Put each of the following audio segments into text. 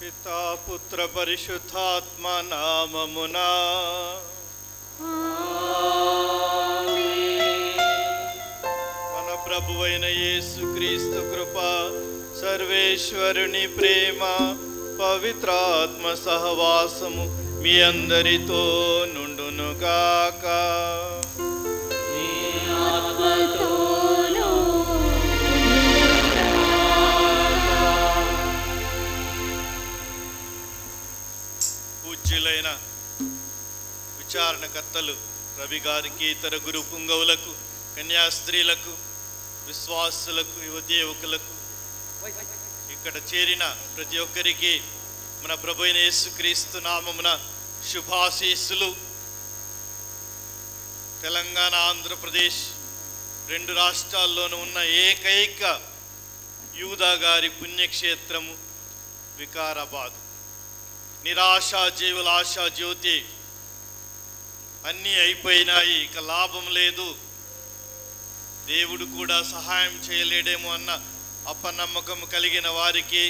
పితా పుత్ర పరిశుద్ధాత్మ నామమునా మన ప్రభువైన యేసుక్రీస్తు కృప, సర్వేశ్వరుని ప్రేమ, పవిత్రాత్మ సహవాసము మీ అందరితో నుండునుగాక. పూజ్యులైన విచారణకర్తలు రవి గారికి, ఇతర గురు పుంగవులకు, కన్యాస్త్రీలకు, విశ్వాసులకు, యువతీ యువకులకు, ఇక్కడ చేరిన ప్రతి ఒక్కరికి మన ప్రభువైన యేసుక్రీస్తు నామమున శుభాశీస్సులు. తెలంగాణ, ఆంధ్రప్రదేశ్ రెండు రాష్ట్రాల్లోనూ ఉన్న ఏకైక యూదా గారి పుణ్యక్షేత్రము వికారాబాద్. నిరాశా జీవుల ఆశా జ్యోతి. అన్నీ అయిపోయినాయి, ఇక లాభం లేదు, దేవుడు కూడా సహాయం చేయలేడేమో అన్న అపనమ్మకం కలిగిన వారికి,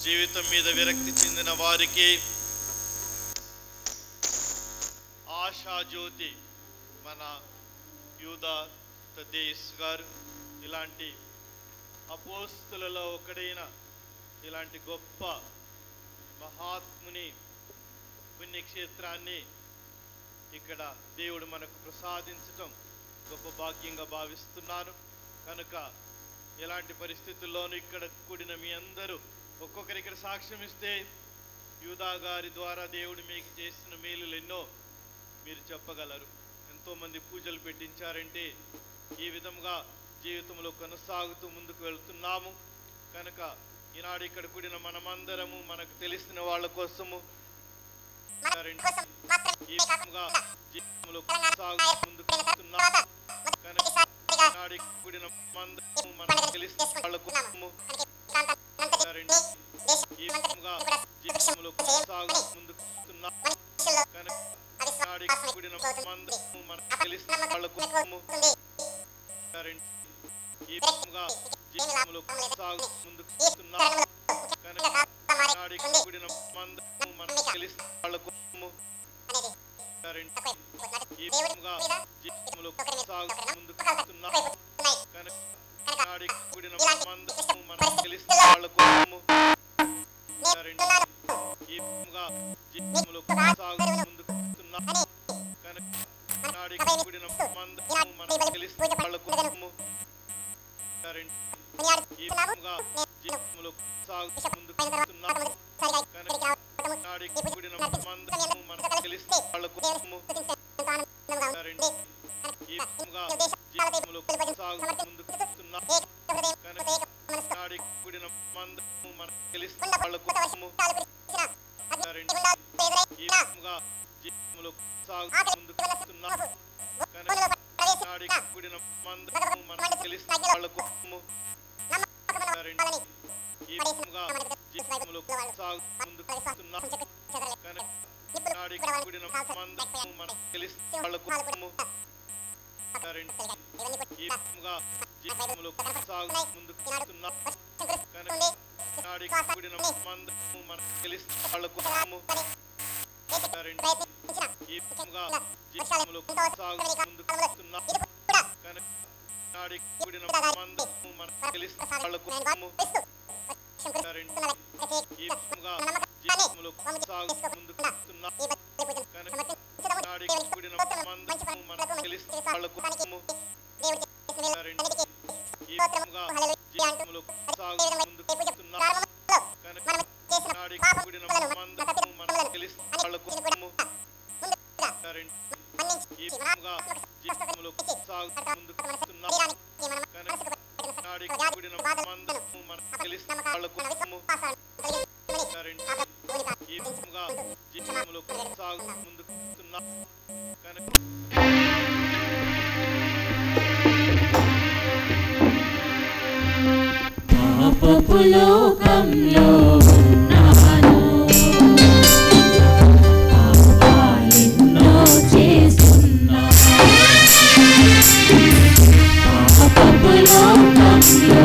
జీవితం మీద విరక్తి చెందిన వారికి ఆశాజ్యోతి మన యూదా తద్దేస్ గారు. ఇలాంటి అపోస్తులలో ఒకడైన ఇలాంటి గొప్ప మహాత్ముని పుణ్యక్షేత్రాన్ని ఇక్కడ దేవుడు మనకు ప్రసాదించటం గొప్ప భాగ్యంగా భావిస్తున్నాను. కనుక ఎలాంటి పరిస్థితుల్లోనూ ఇక్కడ కూడిన మీ అందరూ ఒక్కొక్కరి ఇక్కడ సాక్ష్యం ఇస్తే యూదా గారి ద్వారా దేవుడు మీకు చేసిన మేలులు ఎన్నో మీరు చెప్పగలరు. ఎంతోమంది పూజలు పెట్టించారంటే ఈ విధంగా జీవితంలో కొనసాగుతూ ముందుకు వెళ్తున్నాము. కనుక ఈనాడు ఇక్కడ కూడిన మనమందరము మనకు తెలిసిన వాళ్ళ కోసము ఈ విధంగా జీవితంలో కొనసాగుతూ ముందుకు వెళ్తున్నాము. కనుక ఈనాడు ఇక్కడ కూడిన మనమందరము మనకు తెలిసిన వాళ్ళ కోసము ఈ విధంగా జీవితంలో కొనసాగుతూ ముందుకు వెళ్తున్నాము. కనుక ఈనాడు ఇక్కడ కూడిన మనమందరము మనకు తెలిసిన వాళ్ళ కోసము ఈ విధంగా జీవితంలో కొనసాగుతూ ముందుకు వెళ్తున్నాము. కనుక ఈనాడు ఇక్కడ కూడిన మనమందరము మనకు తెలిసిన వాళ్ళ కోసము ఈ విధంగా జీవితంలో కొనసాగుతూ ముందుకు వెళ్తున్నాము. కనుక ఈనాడు ఇక్కడ కూడిన మనమందరము మనకు తెలిసిన వాళ్ళ కోసము ఈ విధంగా జీవితంలో కొనసాగుతూ ముందుకు వెళ్తున్నాము. కనుక ఈనాడు ఇక్కడ కూడిన మనమందరము మనకు తెలిసిన వాళ్ళ కోసము ఈ విధంగా జీవితంలో కొనసాగుతూ ముందుకు వెళ్తున్నాము. కనుక ఈనాడు ఇక్కడ కూడిన మనమందరము మనకు తెలిసిన వాళ్ళ కోసము ఈ విధంగా జీవితంలో కొనసాగుతూ ముందుకు వెళ్తున్నాము. కనుక ఈనాడు ఇక్కడ కూడిన మనమందరము మనకు తెలిసిన వాళ్ళ కోసము ఈ విధంగా జీవితంలో కొనసాగుతూ ముందుకు వెళ్తున్నాము. కనుక ఈనాడు ఇక్కడ కూడిన మనమందరము మనకు తెలిసిన వాళ్ళ కోసము ఈ విధంగా జీవితంలో కొనసాగుతూ ముందుకు వెళ్తున్నాము. కనుక ఈనాడు ఇక్కడ కూడిన మనమందరము మనకు తెలిసిన వాళ్ళ కోసము ఈ విధంగా జీవితంలో కొనసాగుతూ ముందుకు వెళ్తున్నాము. కనుక ఈనాడు ఇక్కడ కూడిన మనమందరము మనకు తెలిసిన వాళ్ళ కోసము ఈ విధంగా జీవితంలో కొనసాగుతూ ముందుకు వెళ్తున్నాము. కనుక ఈనాడు ఇక్కడ కూడిన మనమందరము మనకు తెలిసిన వాళ్ళ కోసము ఈ విధంగా జీవితంలో కొనసాగుతూ ముందుకు వెళ్తున్నాము. కనుక ఈనాడు ఇక్కడ కూడిన మనమందరము మనకు తెలిసిన వాళ్ళ కోసము ఈ విధంగా జీవితంలో కొనసాగుతూ ముందుకు వెళ్తున్నాము. కనుక ఈనాడు ఇక్కడ కూడిన మనమందరము మనకు తెలిసిన వాళ్ళ కోసము ఈ విధంగా జీవితంలో కొనసాగుతూ ముందుకు వెళ్తున్నాము. కనుక ఈనాడు ఇక్కడ కూడిన మనమందరము మనకు తెలిసిన వాళ్ళ కోసము ఈ విధంగా జీవితంలో కొనసాగుతూ ముందుకు వెళ్తున్నాము. కనుక పాపపులోకంలో ఉన్నాను, పాపాలెన్నో చేస్తున్నా. పాపపులోకంలో ఉన్నాను,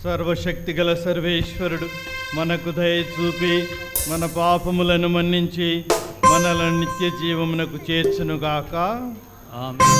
సర్వశక్తిగల సర్వేశ్వరుడు మనకు దయ చూపి మన పాపములను మన్నించి మనలను నిత్య జీవమునకు చేర్చునుగాక. ఆమేన్.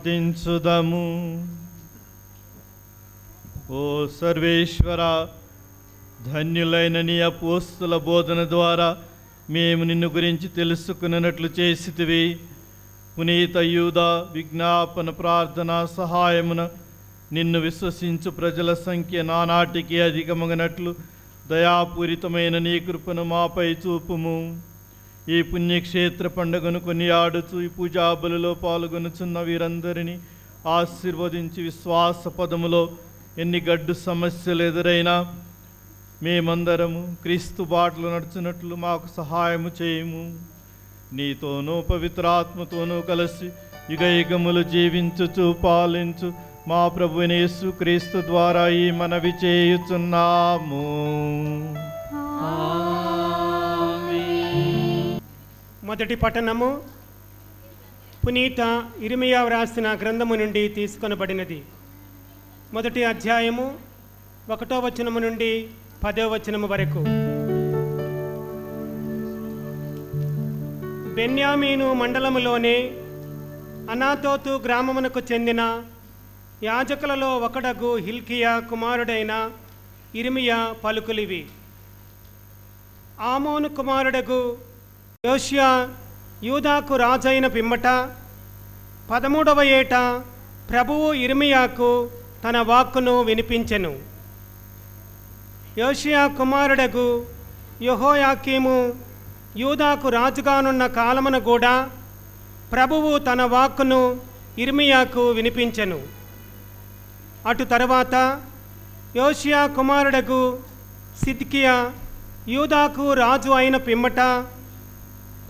ప్రార్థించుదము. ఓ సర్వేశ్వర, ధన్యులైన నీ అపోస్తుల బోధన ద్వారా మేము నిన్ను గురించి తెలుసుకున్నట్లు చేసితివి. పునీత యూదా విజ్ఞాపన ప్రార్థన సహాయమున నిన్ను విశ్వసించు ప్రజల సంఖ్య నానాటికి అధికమగినట్లు దయాపూరితమైన నీ కృపను మాపై చూపుము. ఈ పుణ్యక్షేత్ర పండుగను కొనియాడుచు ఈ పూజాబలిలో పాల్గొనుచున్న వీరందరినీ ఆశీర్వదించి విశ్వాస పదములో ఎన్ని గడ్డు సమస్యలు ఎదురైనా మేమందరము క్రీస్తు బాటలు నడుచున్నట్లు మాకు సహాయము చేయము. నీతోనూ పవిత్రాత్మతోనూ కలిసి యుగయుగములు జీవించుచు పాలించు మా ప్రభువైన యేసు క్రీస్తు ద్వారా ఈ మనవి చేయుచున్నాము. మొదటి పఠనము పునీత ఇర్మియా వ్రాసిన గ్రంథము నుండి తీసుకొనబడినది. మొదటి అధ్యాయము 1వ వచనము నుండి 10వ వచనము వరకు. బెన్యామీను మండలములోనే అనాతోతు గ్రామమునకు చెందిన యాజకులలో ఒకడగు హిల్కియా కుమారుడైన ఇర్మియా పలుకులివి. ఆమోను కుమారుడగు యోషియా యూదాకు రాజైన పిమ్మట 13వ ఏట ప్రభువు ఇర్మియాకు తన వాక్కును వినిపించెను. యోషియా కుమారుడగు యెహోయాకీము యూదాకు రాజుగానున్న కాలమున కూడా ప్రభువు తన వాక్కును ఇర్మియాకు వినిపించెను. అటు తరువాత యోషియా కుమారుడగు సిద్కియా యూదాకు రాజు అయిన పిమ్మట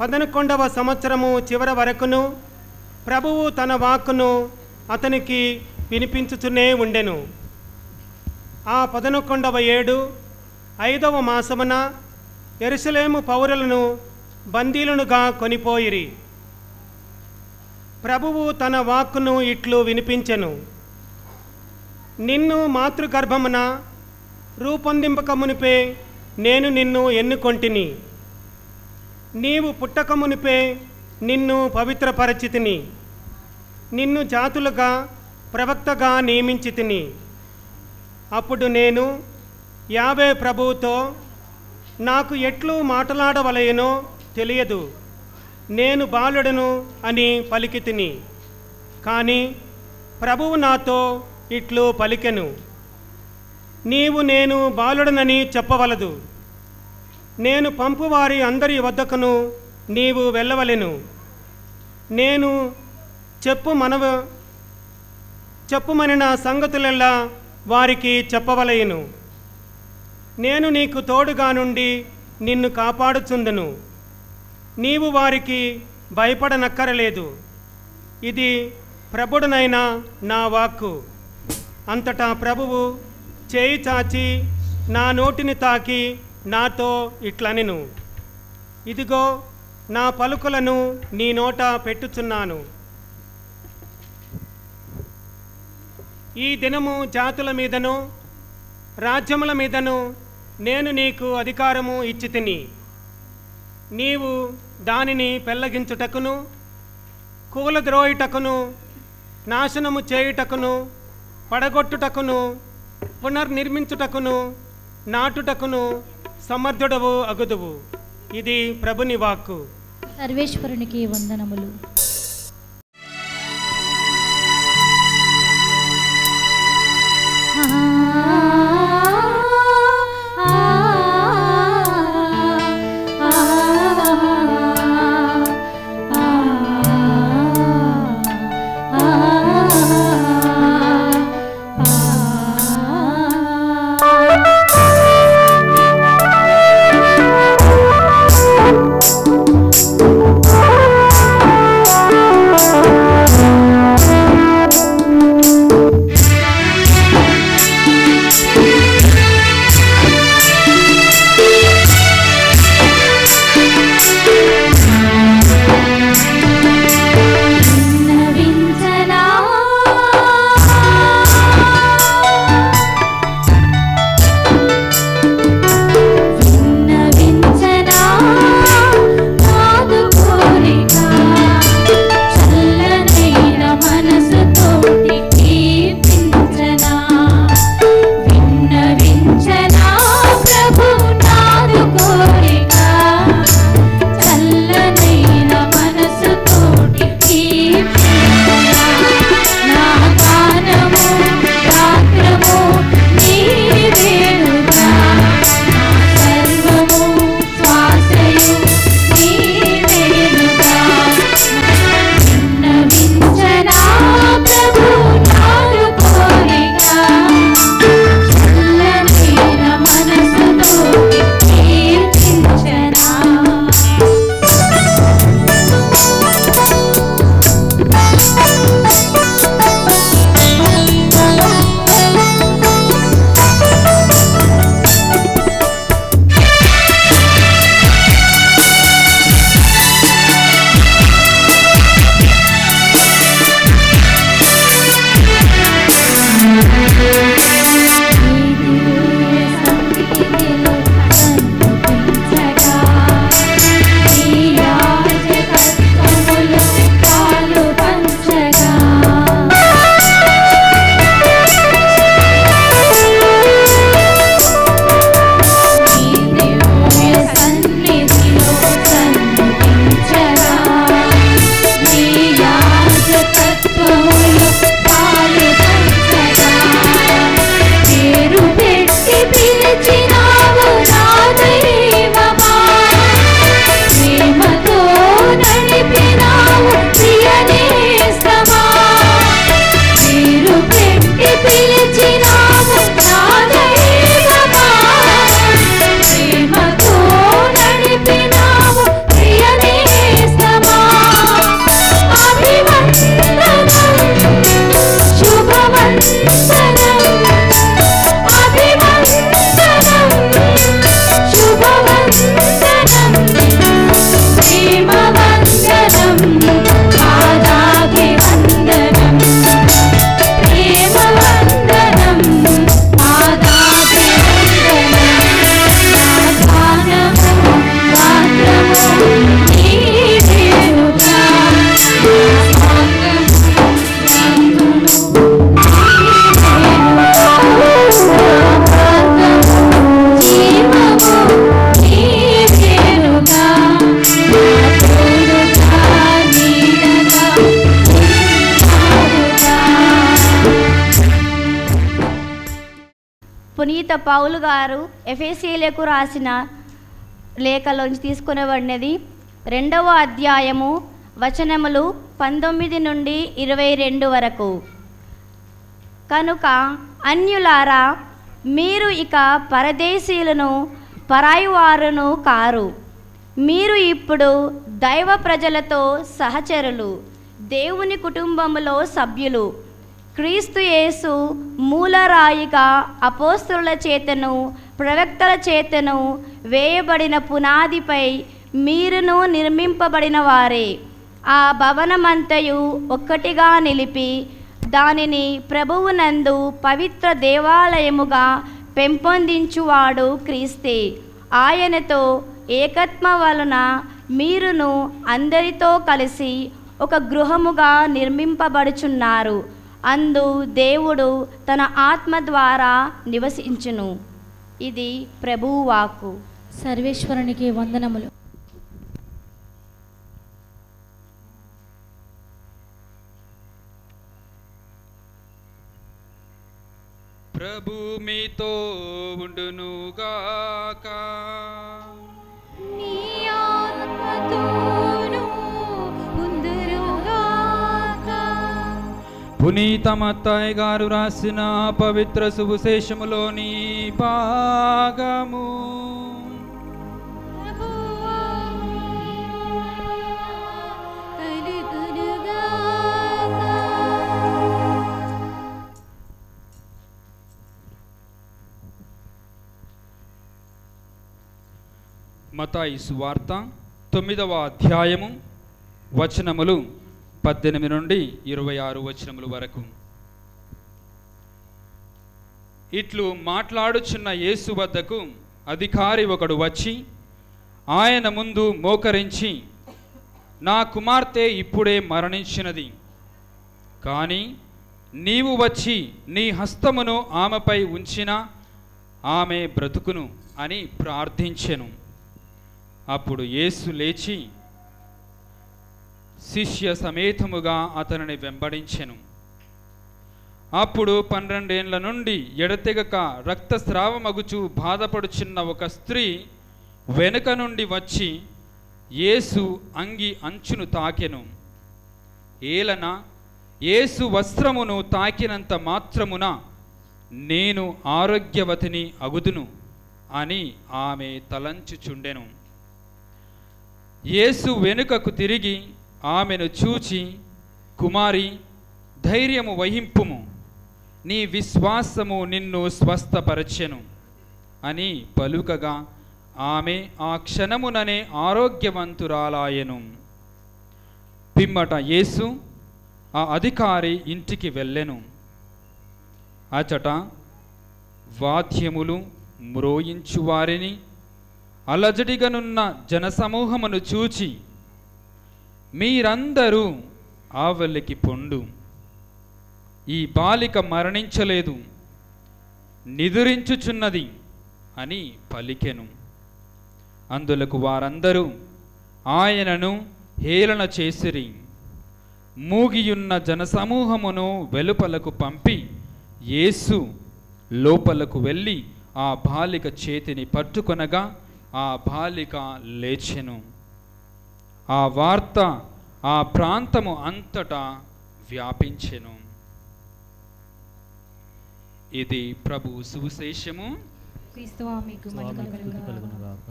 11వ సంవత్సరము చివరి వరకును ప్రభువు తన వాక్కును అతనికి వినిపించుచునే ఉండెను. ఆ 11వ ఏడు 5వ మాసమున యెరూషలేము పౌరులను బందీలునుగా కొనిపోయిరి. ప్రభువు తన వాక్కును ఇట్లు వినిపించెను. నిన్ను మాతృగర్భమున రూపొందింపకమునిపే నేను నిన్ను ఎన్నుకొంటిని. నీవు పుట్టకమునిపే నిన్ను పవిత్రపరచితిని. నిన్ను జాతులుగా ప్రవక్తగా నియమించితిని. అప్పుడు నేను యావే ప్రభువుతో, నాకు ఎట్లు మాట్లాడవలయనో తెలియదు, నేను బాలుడను అని పలికితిని. కానీ ప్రభువు నాతో ఇట్లు పలికెను, నీవు నేను బాలుడనని చెప్పవలదు. నేను పంపువారి అందరి వద్దకును నీవు వెళ్ళవలెను. నేను చెప్పుమనిన సంగతులెల్లా వారికి చెప్పవలయను. నేను నీకు తోడుగా నుండి నిన్ను కాపాడుచుందును. నీవు వారికి భయపడనక్కరలేదు. ఇది ప్రభుడునైన నా వాక్కు. అంతటా ప్రభువు చేయి చాచి నా నోటిని తాకి నాతో ఇట్లనెను, ఇదిగో నా పలుకులను నీ నోట పెట్టుచున్నాను. ఈ దినము జాతుల మీదను రాజ్యముల మీదను నేను నీకు అధికారము ఇచ్చితిని. నీవు దానిని పెళ్ళగించుటకును, కూలద్రోయుటకును, నాశనము చేయుటకును, పడగొట్టుటకును, పునర్నిర్మించుటకును, నాటుటకును సమర్థుడవు అగుదువు. ఇది ప్రభుని వాక్కు. సర్వేశ్వరునికి వందనములు. ఆ పునీత పౌలు గారు ఎఫెసీయులకు రాసిన లేఖలోంచి తీసుకునబడినది 2వ అధ్యాయము వచనములు 19 నుండి 22 వరకు. కనుక అన్యులారా, మీరు ఇక పరదేశీయులను పరాయివారును కారు. మీరు ఇప్పుడు దైవ ప్రజలతో సహచరులు, దేవుని కుటుంబములో సభ్యులు. క్రీస్తు యేసు మూలరాయిగా అపోస్తలుల చేతను ప్రవక్తల చేతను వేయబడిన పునాదిపై మీరును నిర్మింపబడిన వారే. ఆ భవనమంతయు ఒక్కటిగా నిలిపి దానిని ప్రభువునందు పవిత్ర దేవాలయముగా పెంపొందించువాడు క్రీస్తే. ఆయనతో ఏకత్వ వలన మీరును అందరితో కలిసి ఒక గృహముగా నిర్మింపబడుచున్నారు. అందు దేవుడు తన ఆత్మ ద్వారా నివసించును. ఇది ప్రభువు వాక్కు. సర్వేశ్వరునికి వందనములు. ప్రభు మీతో ఉండునుగాక. నీ ఆత్మతోను ఉందురుగాక. పునీత మత్తయి గారు రాసిన పవిత్ర సువిశేషములోని భాగము. ప్రభువా, కలుగునుగాక. మత్తయి సువార్త 9వ అధ్యాయము వచనములు 18 నుండి 26 వచనముల వరకు. ఇట్లు మాట్లాడుచున్న యేసు వద్దకు అధికారి ఒకడు వచ్చి ఆయన ముందు మోకరించి, నా కుమార్తె ఇప్పుడే మరణించినది, కానీ నీవు వచ్చి నీ హస్తమును ఆమెపై ఉంచినా ఆమె బ్రతుకును అని ప్రార్థించెను. అప్పుడు యేసు లేచి శిష్య సమేతముగా అతనిని వెంబడించెను. అప్పుడు 12 ఏండ్ల నుండి ఎడతెగక రక్తస్రావమగుచు బాధపడుచున్న ఒక స్త్రీ వెనుక నుండి వచ్చి యేసు అంగి అంచును తాకెను. ఏలన యేసు వస్త్రమును తాకినంత మాత్రమున నేను ఆరోగ్యవతిని అగుదును అని ఆమె తలంచుచుండెను. యేసు వెనుకకు తిరిగి ఆమెను చూచి, కుమారి, ధైర్యము వహింపుము, నీ విశ్వాసము నిన్ను స్వస్థపరచెను అని పలుకగా ఆమె ఆ క్షణముననే ఆరోగ్యవంతురాలాయెను. పిమ్మట యేసు ఆ అధికారి ఇంటికి వెళ్ళెను. అచట వాద్యములు మ్రోయించు వారిని అలజడిగనున్న జనసమూహమును చూచి, మీరందరూ ఆవలికి పొండు, ఈ బాలిక మరణించలేదు, నిదురించుచున్నది అని పలికెను. అందులకు వారందరూ ఆయనను హేళన చేసిరి. మూగియున్న జనసమూహమును వెలుపలకు పంపి యేసు లోపలకు వెళ్ళి ఆ బాలిక చేతిని పట్టుకొనగా ఆ బాలిక లేచెను. ఆ వార్త ఆ ప్రాంతము అంతటా వ్యాపించెను. ఇది ప్రభు సువిశేషము. క్రీస్తువా మీకు మహిమ కలుగునుగాక.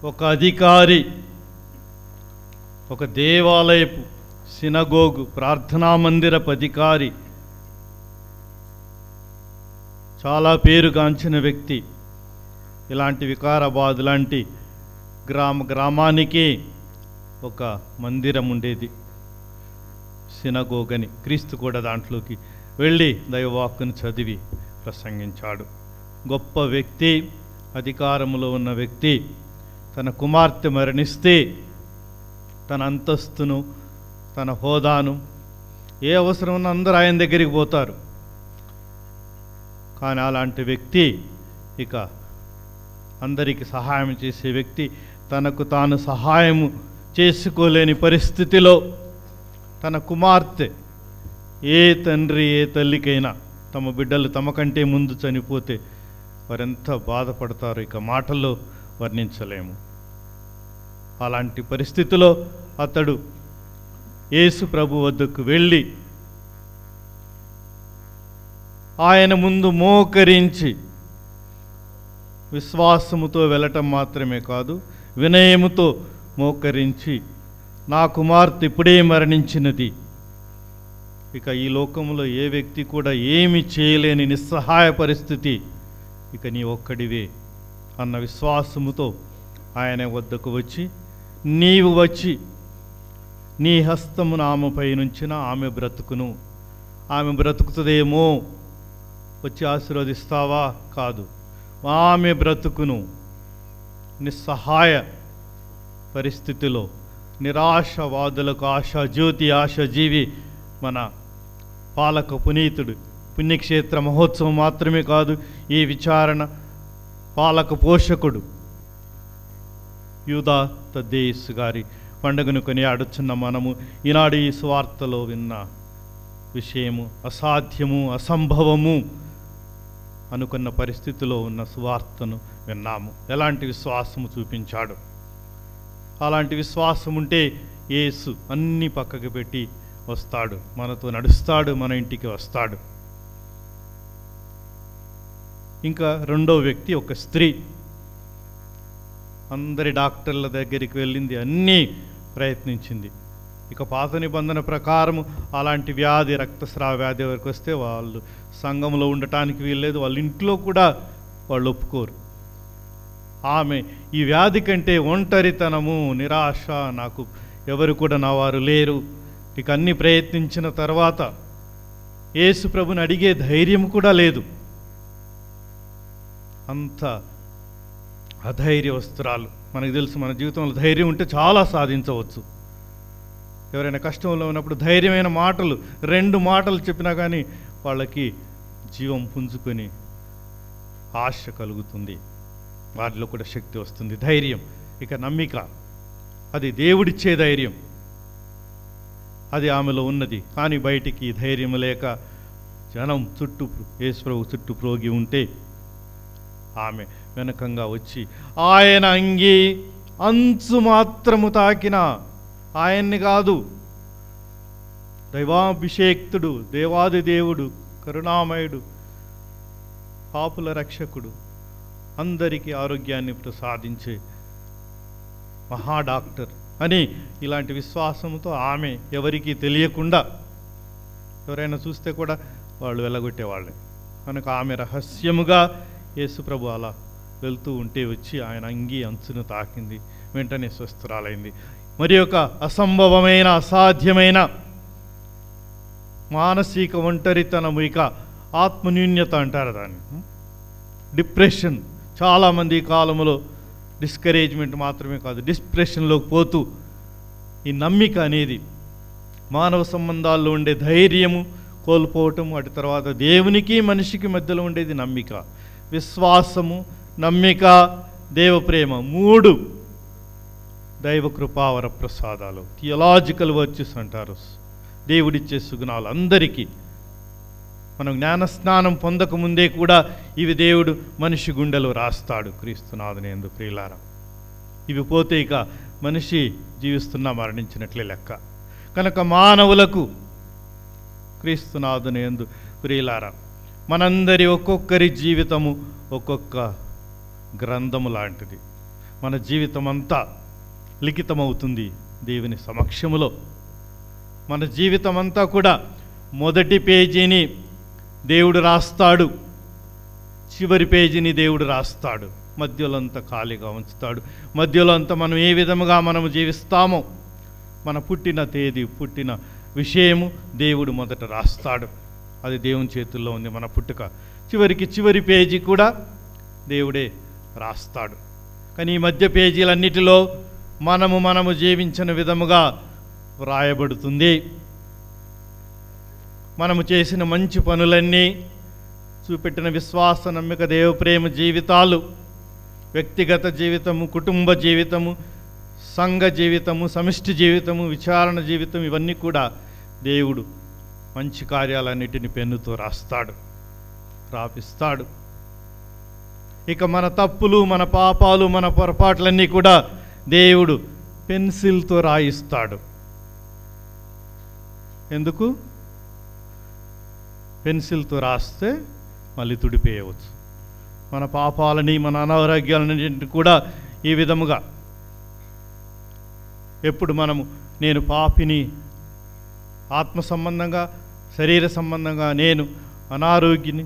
ఒక అధికారి ఒక దేవాలయపు సినగోగు ప్రార్థనా మందిరపు అధికారి, చాలా పేరుగాంచిన వ్యక్తి. ఇలాంటి వికారాబాద్ లాంటి గ్రామానికి ఒక మందిరం ఉండేది, సినగోగని. క్రీస్తు కూడా దాంట్లోకి వెళ్ళి దైవవాక్కును చదివి ప్రసంగించాడు. గొప్ప వ్యక్తి, అధికారంలో ఉన్న వ్యక్తి. తన కుమార్తె మరణిస్తే తన అంతస్తును, తన హోదాను, ఏ అవసరం ఉన్నా అందరూ ఆయన దగ్గరికి పోతారు. కానీ అలాంటి వ్యక్తి ఇక అందరికీ సహాయం చేసే వ్యక్తి తనకు తాను సహాయము చేసుకోలేని పరిస్థితిలో తన కుమార్తె, ఏ తండ్రి ఏ తల్లికైనా తమ బిడ్డలు తమ కంటే ముందు చనిపోతే వారెంత బాధపడతారో ఇక మాటల్లో వర్ణించలేము. అలాంటి పరిస్థితిలో అతడు యేసు ప్రభు వద్దకు వెళ్ళి ఆయన ముందు మోకరించి విశ్వాసముతో వెళ్ళటం మాత్రమే కాదు, వినయముతో మోకరించి, నా కుమార్తె ఇప్పుడే మరణించినది, ఇక ఈ లోకంలో ఏ వ్యక్తి కూడా ఏమి చేయలేని నిస్సహాయ పరిస్థితి, ఇక నీ ఒక్కడివే అన్న విశ్వాసముతో ఆయన వద్దకు వచ్చి, నీవు వచ్చి నీ హస్తమును ఆమెపై నుంచిన ఆమె బ్రతుకును, ఆమె బ్రతుకుతుందేమో, వచ్చి ఆశీర్వదిస్తావా? కాదు, ఆమె బ్రతుకును. నిస్సహాయ పరిస్థితిలో నిరాశవాదులకు ఆశాజ్యోతి, ఆశాజీవి మన పాలక పునీతుడు. పుణ్యక్షేత్ర మహోత్సవం మాత్రమే కాదు, ఈ విచారణ పాలక పోషకుడు యూదా తద్దేయుస్ గారి పండుగను కొనియాడుచున్న మనము ఈనాడు ఈ సువార్తలో విన్న విషయము అసాధ్యము, అసంభవము అనుకున్న పరిస్థితిలో ఉన్న సువార్తను విన్నాము. ఎలాంటి విశ్వాసము చూపించాడు. అలాంటి విశ్వాసం ఉంటే యేసు అన్నీ పక్కకు పెట్టి వస్తాడు, మనతో నడుస్తాడు, మన ఇంటికి వస్తాడు. ఇంకా రెండో వ్యక్తి ఒక స్త్రీ. అందరి డాక్టర్ల దగ్గరికి వెళ్ళింది, అన్నీ ప్రయత్నించింది. ఇక పాత నిబంధన ప్రకారము అలాంటి వ్యాధి, రక్తస్రావ వ్యాధి వరకు వస్తే వాళ్ళు సంఘంలో ఉండటానికి వీల్లేదు, వాళ్ళ ఇంట్లో కూడా వాళ్ళు ఒప్పుకోరు. ఆమె ఈ వ్యాధి కంటే ఒంటరితనము, నిరాశ, నాకు ఎవరు కూడా నా వారు లేరు, ఇక అన్ని ప్రయత్నించిన తర్వాత యేసు ప్రభుని అడిగే ధైర్యం కూడా లేదు. అంత అధైర్యవస్తురాలు. మనకు తెలుసు, మన జీవితంలో ధైర్యం ఉంటే చాలా సాధించవచ్చు. ఎవరైనా కష్టంలో ఉన్నప్పుడు ధైర్యమైన మాటలు, 2 మాటలు చెప్పినా కానీ వాళ్ళకి జీవం పుంజుకొని ఆశ కలుగుతుంది, వారిలో కూడా శక్తి వస్తుంది. ధైర్యం, ఇక నమ్మిక, అది దేవుడిచ్చే ధైర్యం, అది ఆమెలో ఉన్నది. కానీ బయటికి ధైర్యం లేక జనం చుట్టూ, యేసుప్రభు చుట్టూ ప్రోగి ఉంటే ఆమె వెనకంగా వచ్చి ఆయన అంగి అంచు మాత్రము తాకిన, ఆయన్ని కాదు, దైవాభిషేక్తుడు, దేవాది దేవుడు, కరుణామయుడు, పాపుల రక్షకుడు, అందరికీ ఆరోగ్యాన్ని ప్రసాదించే మహా డాక్టర్ అని ఇలాంటి విశ్వాసంతో ఆమె ఎవరికీ తెలియకుండా, ఎవరైనా చూస్తే కూడా వాళ్ళు వెళ్ళగొట్టేవాళ్ళే కనుక ఆమె రహస్యముగా యేసుప్రభు అలా వెళ్తూ ఉంటే వచ్చి ఆయన అంగి అంచును తాకింది, వెంటనే స్వస్థురాలైంది. మరి ఒక అసంభవమైన, అసాధ్యమైన మానసిక ఒంటరితనము, ఇక ఆత్మన్యూన్యత అంటారు దాన్ని, డిప్రెషన్. చాలామంది ఈ కాలంలో డిస్కరేజ్మెంట్ మాత్రమే కాదు, డిప్రెషన్లోకి పోతూ ఈ నమ్మిక అనేది, మానవ సంబంధాల్లో ఉండే ధైర్యము కోల్పోవటం, అటు తర్వాత దేవునికి మనిషికి మధ్యలో ఉండేది నమ్మిక, విశ్వాసము, నమ్మిక, దేవప్రేమ, 3 దైవ కృపావర ప్రసాదాలు, థియలాజికల్ వర్చ్యూస్ అంటారు, దేవుడిచ్చే సుగుణాలు. అందరికీ మనం జ్ఞానస్నానం పొందకముందే కూడా ఇవి దేవుడు మనిషి గుండెలో రాస్తాడు. క్రీస్తునాథుని యందు ప్రియులారా, ఇవి పోతే ఇక మనిషి జీవిస్తున్నా మరణించినట్లే లెక్క. కనుక మానవులకు క్రీస్తునాథుని యందు ప్రియులారా, మనందరి ఒక్కొక్కరి జీవితము ఒక్కొక్క గ్రంథము లాంటిది. మన జీవితం అంతా లిఖితమవుతుంది దేవుని సమక్షములో. మన జీవితం అంతా కూడా మొదటి పేజీని దేవుడు రాస్తాడు, చివరి పేజీని దేవుడు రాస్తాడు, మధ్యలో అంతా ఖాళీగా ఉంచుతాడు. మధ్యలో అంతా మనం ఏ విధముగా మనము జీవిస్తామో, మన పుట్టిన తేదీ, పుట్టిన విషయము దేవుడు మొదట రాస్తాడు. అది దేవుని చేతుల్లో ఉంది మన పుట్టుక. చివరి పేజీ కూడా దేవుడే రాస్తాడు. కానీ ఈ మధ్య పేజీలన్నిటిలో మనము జీవించిన విధముగా వ్రాయబడుతుంది. మనము చేసిన మంచి పనులన్నీ, చూపెట్టిన విశ్వాస, నమ్మిక, దేవప్రేమ జీవితాలు, వ్యక్తిగత జీవితము, కుటుంబ జీవితము, సంఘ జీవితము, సమిష్టి జీవితము, విచారణ జీవితం, ఇవన్నీ కూడా దేవుడు మంచి కార్యాలన్నిటిని పెన్నుతో రాపిస్తాడు. ఇక మన తప్పులు, మన పాపాలు, మన పొరపాట్లన్నీ కూడా దేవుడు పెన్సిల్తో రాయిస్తాడు. ఎందుకు? పెన్సిల్తో రాస్తే మళ్ళీ తుడిపేయవచ్చు. మన పాపాలని, మన అనారోగ్యాలని కూడా ఈ విధముగా ఎప్పుడు మనము నేను పాపిని, ఆత్మ సంబంధంగా, శరీర సంబంధంగా నేను అనారోగ్యని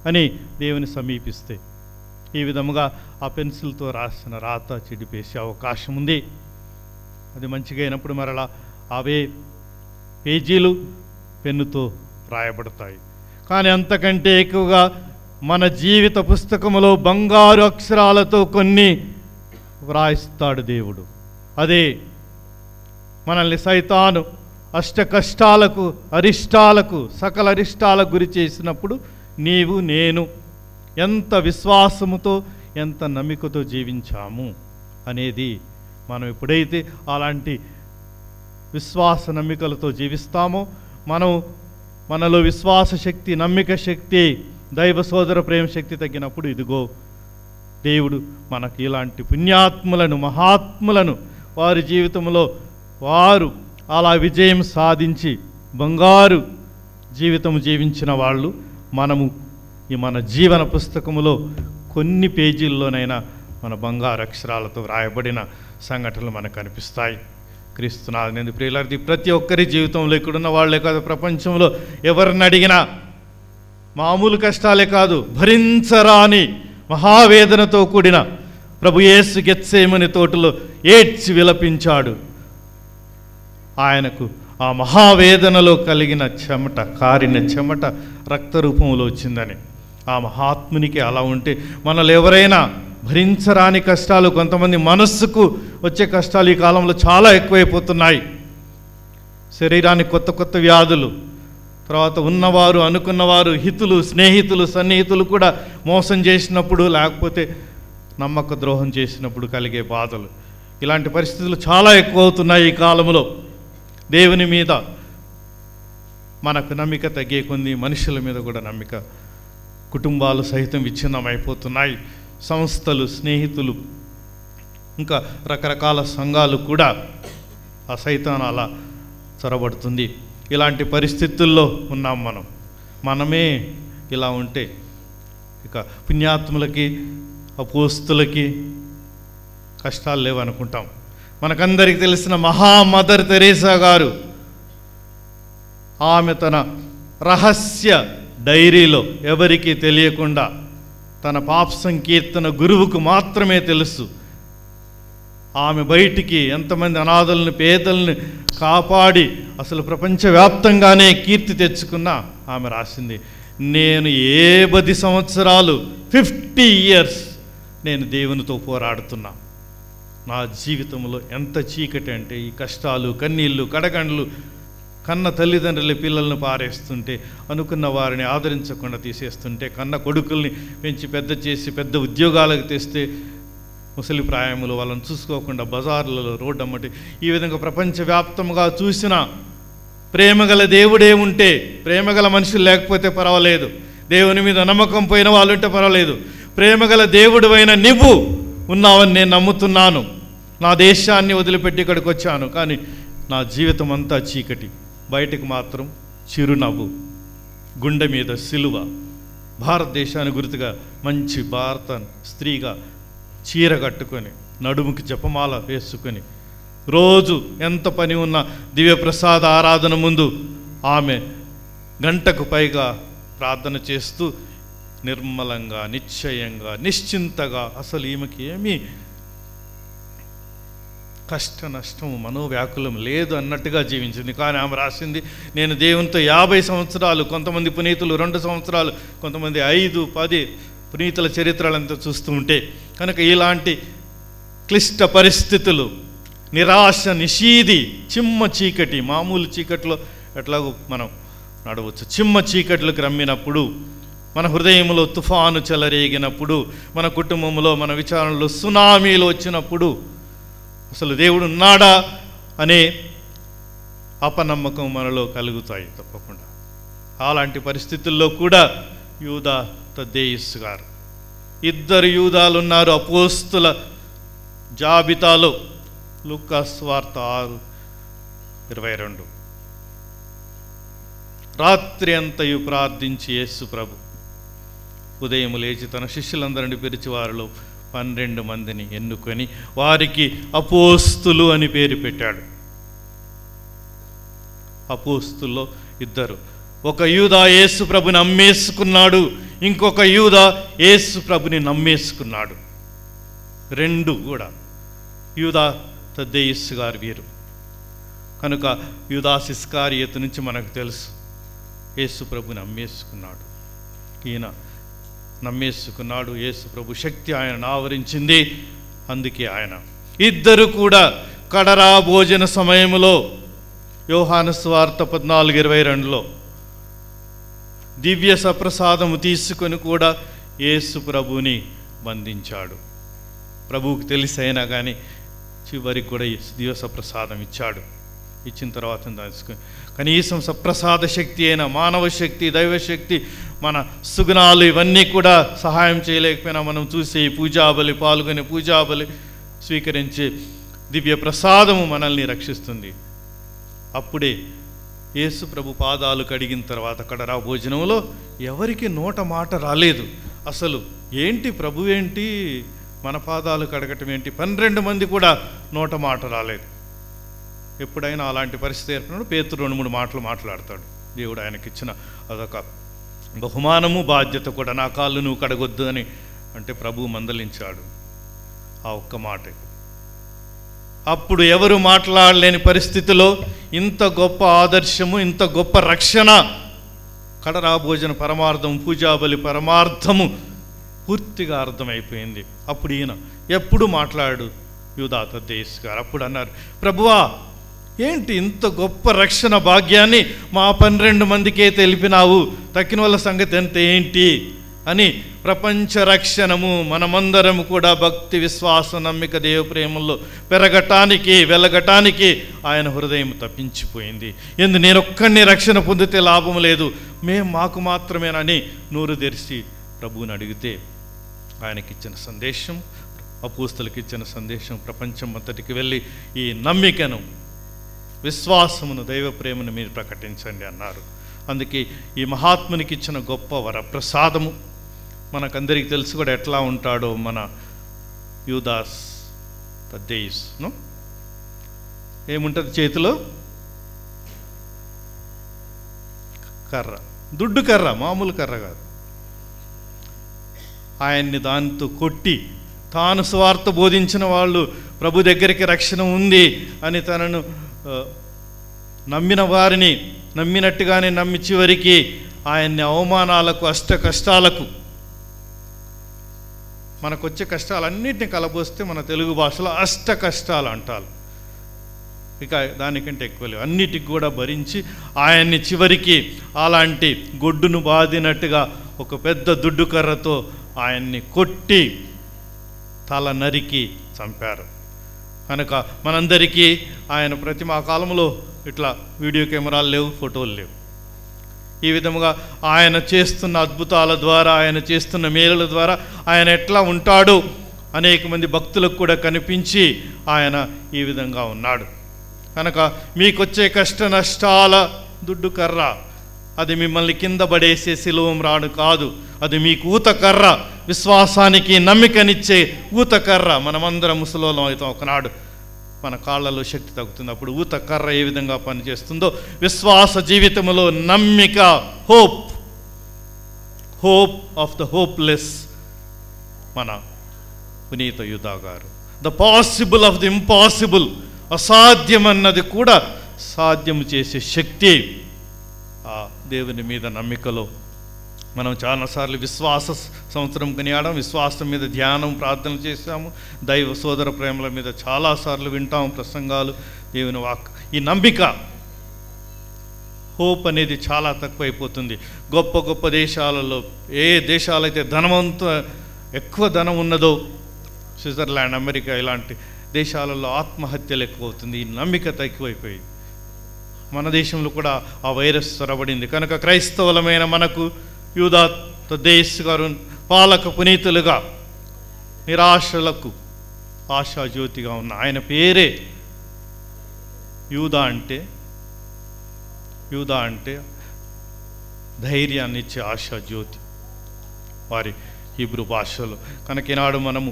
అని దేవుని సమీపిస్తే ఈ విధముగా ఆ పెన్సిల్తో రాసిన రాత చెడిపేసే అవకాశం ఉంది. అది మంచిగా అయినప్పుడు మరలా అవే పేజీలు పెన్నుతో రాయబడతాయి. కానీ అంతకంటే ఎక్కువగా మన జీవిత పుస్తకములో బంగారు అక్షరాలతో కొన్ని వ్రాయిస్తాడు దేవుడు. అదే మనల్ని సైతాను అష్ట కష్టాలకు, అరిష్టాలకు, సకల అరిష్టాలకు గురి చేసినప్పుడు నీవు నేను ఎంత విశ్వాసముతో, ఎంత నమ్మికతో జీవించాము అనేది మనం ఎప్పుడైతే అలాంటి విశ్వాస నమ్మికలతో జీవిస్తామో, మనలో విశ్వాస శక్తి, నమ్మిక శక్తి, దైవ సోదర ప్రేమ శక్తి తగ్గినప్పుడు ఇదిగో దేవుడు మనకి ఇలాంటి పుణ్యాత్ములను, మహాత్ములను, వారి జీవితంలో వారు అలా విజయం సాధించి బంగారు జీవితం జీవించిన వాళ్ళు మనము ఈ మన జీవన పుస్తకములో కొన్ని పేజీల్లోనైనా మన బంగారు అక్షరాలతో వ్రాయబడిన సంఘటనలు మనకు కనిపిస్తాయి. క్రీస్తునాథుని ప్రియులారా, ప్రతి ఒక్కరి జీవితంలో ఇక్కడున్న వాళ్ళే కాదు, ప్రపంచంలో ఎవరిని అడిగినా మామూలు కష్టాలే కాదు, భరించరాని మహావేదనతో కూడిన ప్రభు యేసు గెత్సేమని తోటలో ఏడ్చి విలపించాడు. ఆయనకు ఆ మహావేదనలో కలిగిన చెమట, కారిన చెమట రక్త రూపంలో వచ్చిందని. ఆ మహాత్మునికి అలా ఉంటే మనలో ఎవరైనా భరించరాని కష్టాలు, కొంతమంది మనస్సుకు వచ్చే కష్టాలు ఈ కాలంలో చాలా ఎక్కువైపోతున్నాయి. శరీరానికి కొత్త కొత్త వ్యాధులు, తర్వాత ఉన్నవారు, అనుకున్నవారు, హితులు, స్నేహితులు, సన్నిహితులు కూడా మోసం చేసినప్పుడు, లేకపోతే నమ్మక ద్రోహం చేసినప్పుడు కలిగే బాధలు, ఇలాంటి పరిస్థితులు చాలా ఎక్కువ అవుతున్నాయి ఈ కాలంలో. దేవుని మీద మనకు నమ్మిక తగ్గే కొంది మనుషుల మీద కూడా నమ్మిక, కుటుంబాలు సహితం విచ్ఛిన్నమైపోతున్నాయి. సంస్థలు, స్నేహితులు, ఇంకా రకరకాల సంఘాలు కూడా ఆ సైతాను అలా చొరబడుతుంది. ఇలాంటి పరిస్థితుల్లో ఉన్నాం మనమే ఇలా ఉంటే ఇక పుణ్యాత్ములకి, అపోస్తులకి కష్టాలు లేవనుకుంటాం. మనకందరికి తెలిసిన మదర్ తెరేసా గారు, ఆమె తన రహస్య డైరీలో ఎవరికీ తెలియకుండా తన పాప సంకీర్తన గురువుకు మాత్రమే తెలుసు. ఆమె బయటికి ఎంతమంది అనాథలను, పేదలను కాపాడి అసలు ప్రపంచవ్యాప్తంగానే కీర్తి తెచ్చుకున్నా ఆమె రాసింది, నేను 10 సంవత్సరాలు 50 years నేను దేవునితో పోరాడుతున్నా. నా జీవితంలో ఎంత చీకటి అంటే, ఈ కష్టాలు, కన్నీళ్ళు, కడగండ్లు, కన్న తల్లిదండ్రుల పిల్లలను పారేస్తుంటే, అనుకున్న వారిని ఆదరించకుండా తీసేస్తుంటే, కన్న కొడుకుల్ని పెంచి పెద్ద చేసి పెద్ద ఉద్యోగాలకు తెస్తే ముసలి ప్రాయములు వాళ్ళని చూసుకోకుండా బజార్లలో, రోడ్డు అమ్మటి, ఈ విధంగా ప్రపంచవ్యాప్తంగా చూసిన ప్రేమగల దేవుడే ఉంటే, ప్రేమగల మనుషులు లేకపోతే పర్వాలేదు, దేవుని మీద నమ్మకం పోయిన వాళ్ళు ఉంటే పర్వాలేదు, ప్రేమగల దేవుడు అయిన నువ్వు ఉన్నావని నేను నమ్ముతున్నాను. నా దేశాన్ని వదిలిపెట్టి ఇక్కడికి వచ్చాను, కానీ నా జీవితం అంతా చీకటి, బయటకు మాత్రం చిరునవ్వు, గుండె మీద సిలువ, భారతదేశాన్ని గుర్తుగా మంచి భారత స్త్రీగా చీర కట్టుకొని, నడుముకి జపమాల వేసుకొని, రోజు ఎంత పని ఉన్నా దివ్యప్రసాద ఆరాధన ముందు ఆమె గంటకు పైగా ప్రార్థన చేస్తూ నిర్మలంగా, నిశ్చయంగా, నిశ్చింతగా, అసలు ఈమెకి ఏమీ కష్ట నష్టము, మనోవ్యాకులం లేదు అన్నట్టుగా జీవించింది. కానీ ఆమె రాసింది, నేను దేవునితో 50 సంవత్సరాలు, కొంతమంది పునీతులు 2 సంవత్సరాలు, కొంతమంది 5, 10 పునీతుల చరిత్రలంతా చూస్తూ ఉంటే కనుక ఇలాంటి క్లిష్ట పరిస్థితులు, నిరాశ, నిషీది, చిమ్మ చీకటి, మామూలు చీకట్లో ఎట్లాగో మనం నడవచ్చు, చిమ్మ చీకట్లకు రమ్మినప్పుడు మన హృదయంలో తుఫాను చెలరేగినప్పుడు, మన కుటుంబంలో, మన విచారణలో సునామీలు వచ్చినప్పుడు అసలు దేవుడు ఉన్నాడా అనే అపనమ్మకం మనలో కలుగుతాయి తప్పకుండా. అలాంటి పరిస్థితుల్లో కూడా యూదా తద్దేయుస్ గారు, 2 యూదాలు ఉన్నారు అపోస్తుల జాబితాలో. లూకాసు వార్త 6:22. రాత్రి అంతయు ప్రార్థించి యేసు ప్రభు ఉదయం లేచి తన శిష్యులందరినీ పిలిచి వారిలో 12 మందిని ఎన్నుకొని వారికి అపోస్తులు అని పేరు పెట్టాడు. అపోస్తుల్లో 2, ఒక యూదా యేసు ప్రభుని నమ్మేసుకున్నాడు, ఇంకొక యూదా యేసు ప్రభుని నమ్మేసుకున్నాడు. 2 కూడా యూదా తద్దేయుస్ గారు వీరు. కనుక యూదాస్ ఇస్కారియోతు నుంచి మనకు తెలుసు యేసు ప్రభుని నమ్మేసుకున్నాడు. ఈయన నమ్మేసుకున్నాడు, యేసు ప్రభు శక్తి ఆయన ఆవరించింది. అందుకే ఆయన 2 కూడా కడరా భోజన సమయంలో యోహాను సువార్త 14:22లో దివ్య సప్రసాదము తీసుకొని కూడా యేసు ప్రభుని బంధించాడు. ప్రభువుకి తెలిసైనా కానీ చివరికి కూడా దివ్య సప్రసాదం ఇచ్చాడు. ఇచ్చిన తర్వాత కనీసం సప్రసాద శక్తి అయిన మానవ శక్తి, దైవశక్తి, మన సుగుణాలు ఇవన్నీ కూడా సహాయం చేయలేకపోయినా మనం చూసే పూజాబలి పాల్గొని పూజాబలి స్వీకరించే దివ్య ప్రసాదము మనల్ని రక్షిస్తుంది. అప్పుడే యేసు ప్రభు పాదాలు కడిగిన తర్వాత కడరా భోజనంలో ఎవరికి నోట మాట రాలేదు. అసలు ఏంటి ప్రభు ఏంటి మన పాదాలు కడగటం ఏంటి? 12 మంది కూడా నోట మాట రాలేదు. ఎప్పుడైనా అలాంటి పరిస్థితి ఏర్పడినప్పుడు పేతురు 2-3 మాటలు మాట్లాడతాడు. దేవుడు ఆయనకిచ్చిన అదొక బహుమానము, బాధ్యత కూడా. నా కాళ్ళు నువ్వు కడగొద్దు అని అంటే ప్రభువు మందలించాడు ఆ ఒక్క మాట. అప్పుడు ఎవరు మాట్లాడలేని పరిస్థితిలో ఇంత గొప్ప ఆదర్శము, ఇంత గొప్ప రక్షణ, కడరా భోజన పరమార్థం, పూజాబలి పరమార్థము పూర్తిగా అర్థమైపోయింది. అప్పుడు ఈయన ఎప్పుడు మాట్లాడు యూదా తద్దేయుస్ గారు. అప్పుడు అన్నారు, ప్రభువా ఏంటి ఇంత గొప్ప రక్షణ భాగ్యాన్ని మా 12 మందికే తెలిపినావు, తక్కిన వాళ్ళ సంగతి ఎంత ఏంటి అని ప్రపంచ రక్షణము మనమందరము కూడా భక్తి, విశ్వాస, నమ్మిక, దేవ ప్రేమల్లో పెరగటానికి, వెలగటానికి ఆయన హృదయం తప్పించిపోయింది. నేనొక్కడిని రక్షణ పొందితే లాభం లేదు, మాకు మాత్రమేనని నోరు తెరిచి ప్రభువుని అడిగితే ఆయనకిచ్చిన సందేశం, అపోస్తలుకి ఇచ్చిన సందేశం ప్రపంచం అంతటికి వెళ్ళి ఈ నమ్మికను, విశ్వాసమును, దైవ ప్రేమను మీరు ప్రకటించండి అన్నారు. అందుకే ఈ మహాత్మునికి ఇచ్చిన గొప్ప వరప్రసాదము. మనకందరికీ తెలుసు కూడా ఎట్లా ఉంటాడో మన యూదాస్ తద్దేయుస్. ఏముంటుంది చేతిలో? కర్ర, దుడ్డు కర్ర, మామూలు కర్ర కాదు. ఆయన్ని దానితో కొట్టి తాను స్వార్థ బోధించిన వాళ్ళు ప్రభు దగ్గరికి రక్షణ ఉంది అని తనను నమ్మిన వారిని నమ్మినట్టుగానే నమ్మి చివరికి ఆయన్ని అవమానాలకు, అష్ట కష్టాలకు, మనకొచ్చే కష్టాలన్నింటినీ కలబోస్తే మన తెలుగు భాషలో అష్ట కష్టాలు అంటారు. ఇక దానికంటే ఎక్కువ లేవు. అన్నిటికి కూడా భరించి ఆయన్ని చివరికి అలాంటి గొడ్డును బాదినట్టుగా ఒక పెద్ద దుడ్డు కర్రతో ఆయన్ని కొట్టి తల నరికి చంపారు. కనుక మనందరికీ ఆయన ప్రతిమ, ఆ కాలంలో ఇట్లా వీడియో కెమెరాలు లేవు, ఫోటోలు లేవు. ఈ విధముగా ఆయన చేస్తున్న అద్భుతాల ద్వారా, ఆయన చేస్తున్న మేలుల ద్వారా ఆయన ఎట్లా ఉంటాడు అనేక మంది భక్తులకు కూడా కనిపించి ఆయన ఈ విధంగా ఉన్నాడు. కనుక మీకొచ్చే కష్ట నష్టాల దుడ్డు కర్ర అది మిమ్మల్ని కింద పడేసే సిలువం రాడు కాదు, అది మీకు ఊతకర్ర, విశ్వాసానికి నమ్మికనిచ్చే ఊతకర్ర. మనమందరం ముసలోళం అవుతాం ఒకనాడు, మన కాళ్ళలో శక్తి తగ్గుతుంది. అప్పుడు ఊతకర్ర ఏ విధంగా పనిచేస్తుందో విశ్వాస జీవితంలో నమ్మిక, హోప్ ఆఫ్ ద హోప్లెస్ మన పునీత యూదా గారు. The possible of the impossible, అసాధ్యమన్నది కూడా సాధ్యం చేసే శక్తి ఆ దేవుని మీద నమ్మికలో. మనం చాలాసార్లు విశ్వాస సంవత్సరం కొనియాడాం, విశ్వాసం మీద ధ్యానం, ప్రార్థన చేశాము, దైవ సోదర ప్రేమల మీద చాలాసార్లు వింటాము ప్రసంగాలు, దేవుని వాక్. ఈ నమ్మిక, హోప్ అనేది చాలా తక్కువైపోతుంది. గొప్ప గొప్ప దేశాలలో ఏ దేశాలైతే ఎక్కువ ధనం ఉన్నదో, స్విట్జర్లాండ్, అమెరికా ఇలాంటి దేశాలలో ఆత్మహత్యలు ఎక్కువ అవుతుంది. ఈ నమ్మిక తక్కువైపోయింది. మన దేశంలో కూడా ఆ వైరస్ చొరబడింది. కనుక క్రైస్తవులమైన మనకు యూదా తద్దేశ్ గారు పాలక పునీతులుగా నిరాశలకు ఆశాజ్యోతిగా ఉన్న ఆయన పేరే యూదా అంటే ధైర్యాన్ని ఇచ్చే ఆశాజ్యోతి వారి హీబ్రూ భాషలో. కనుక ఈనాడు మనము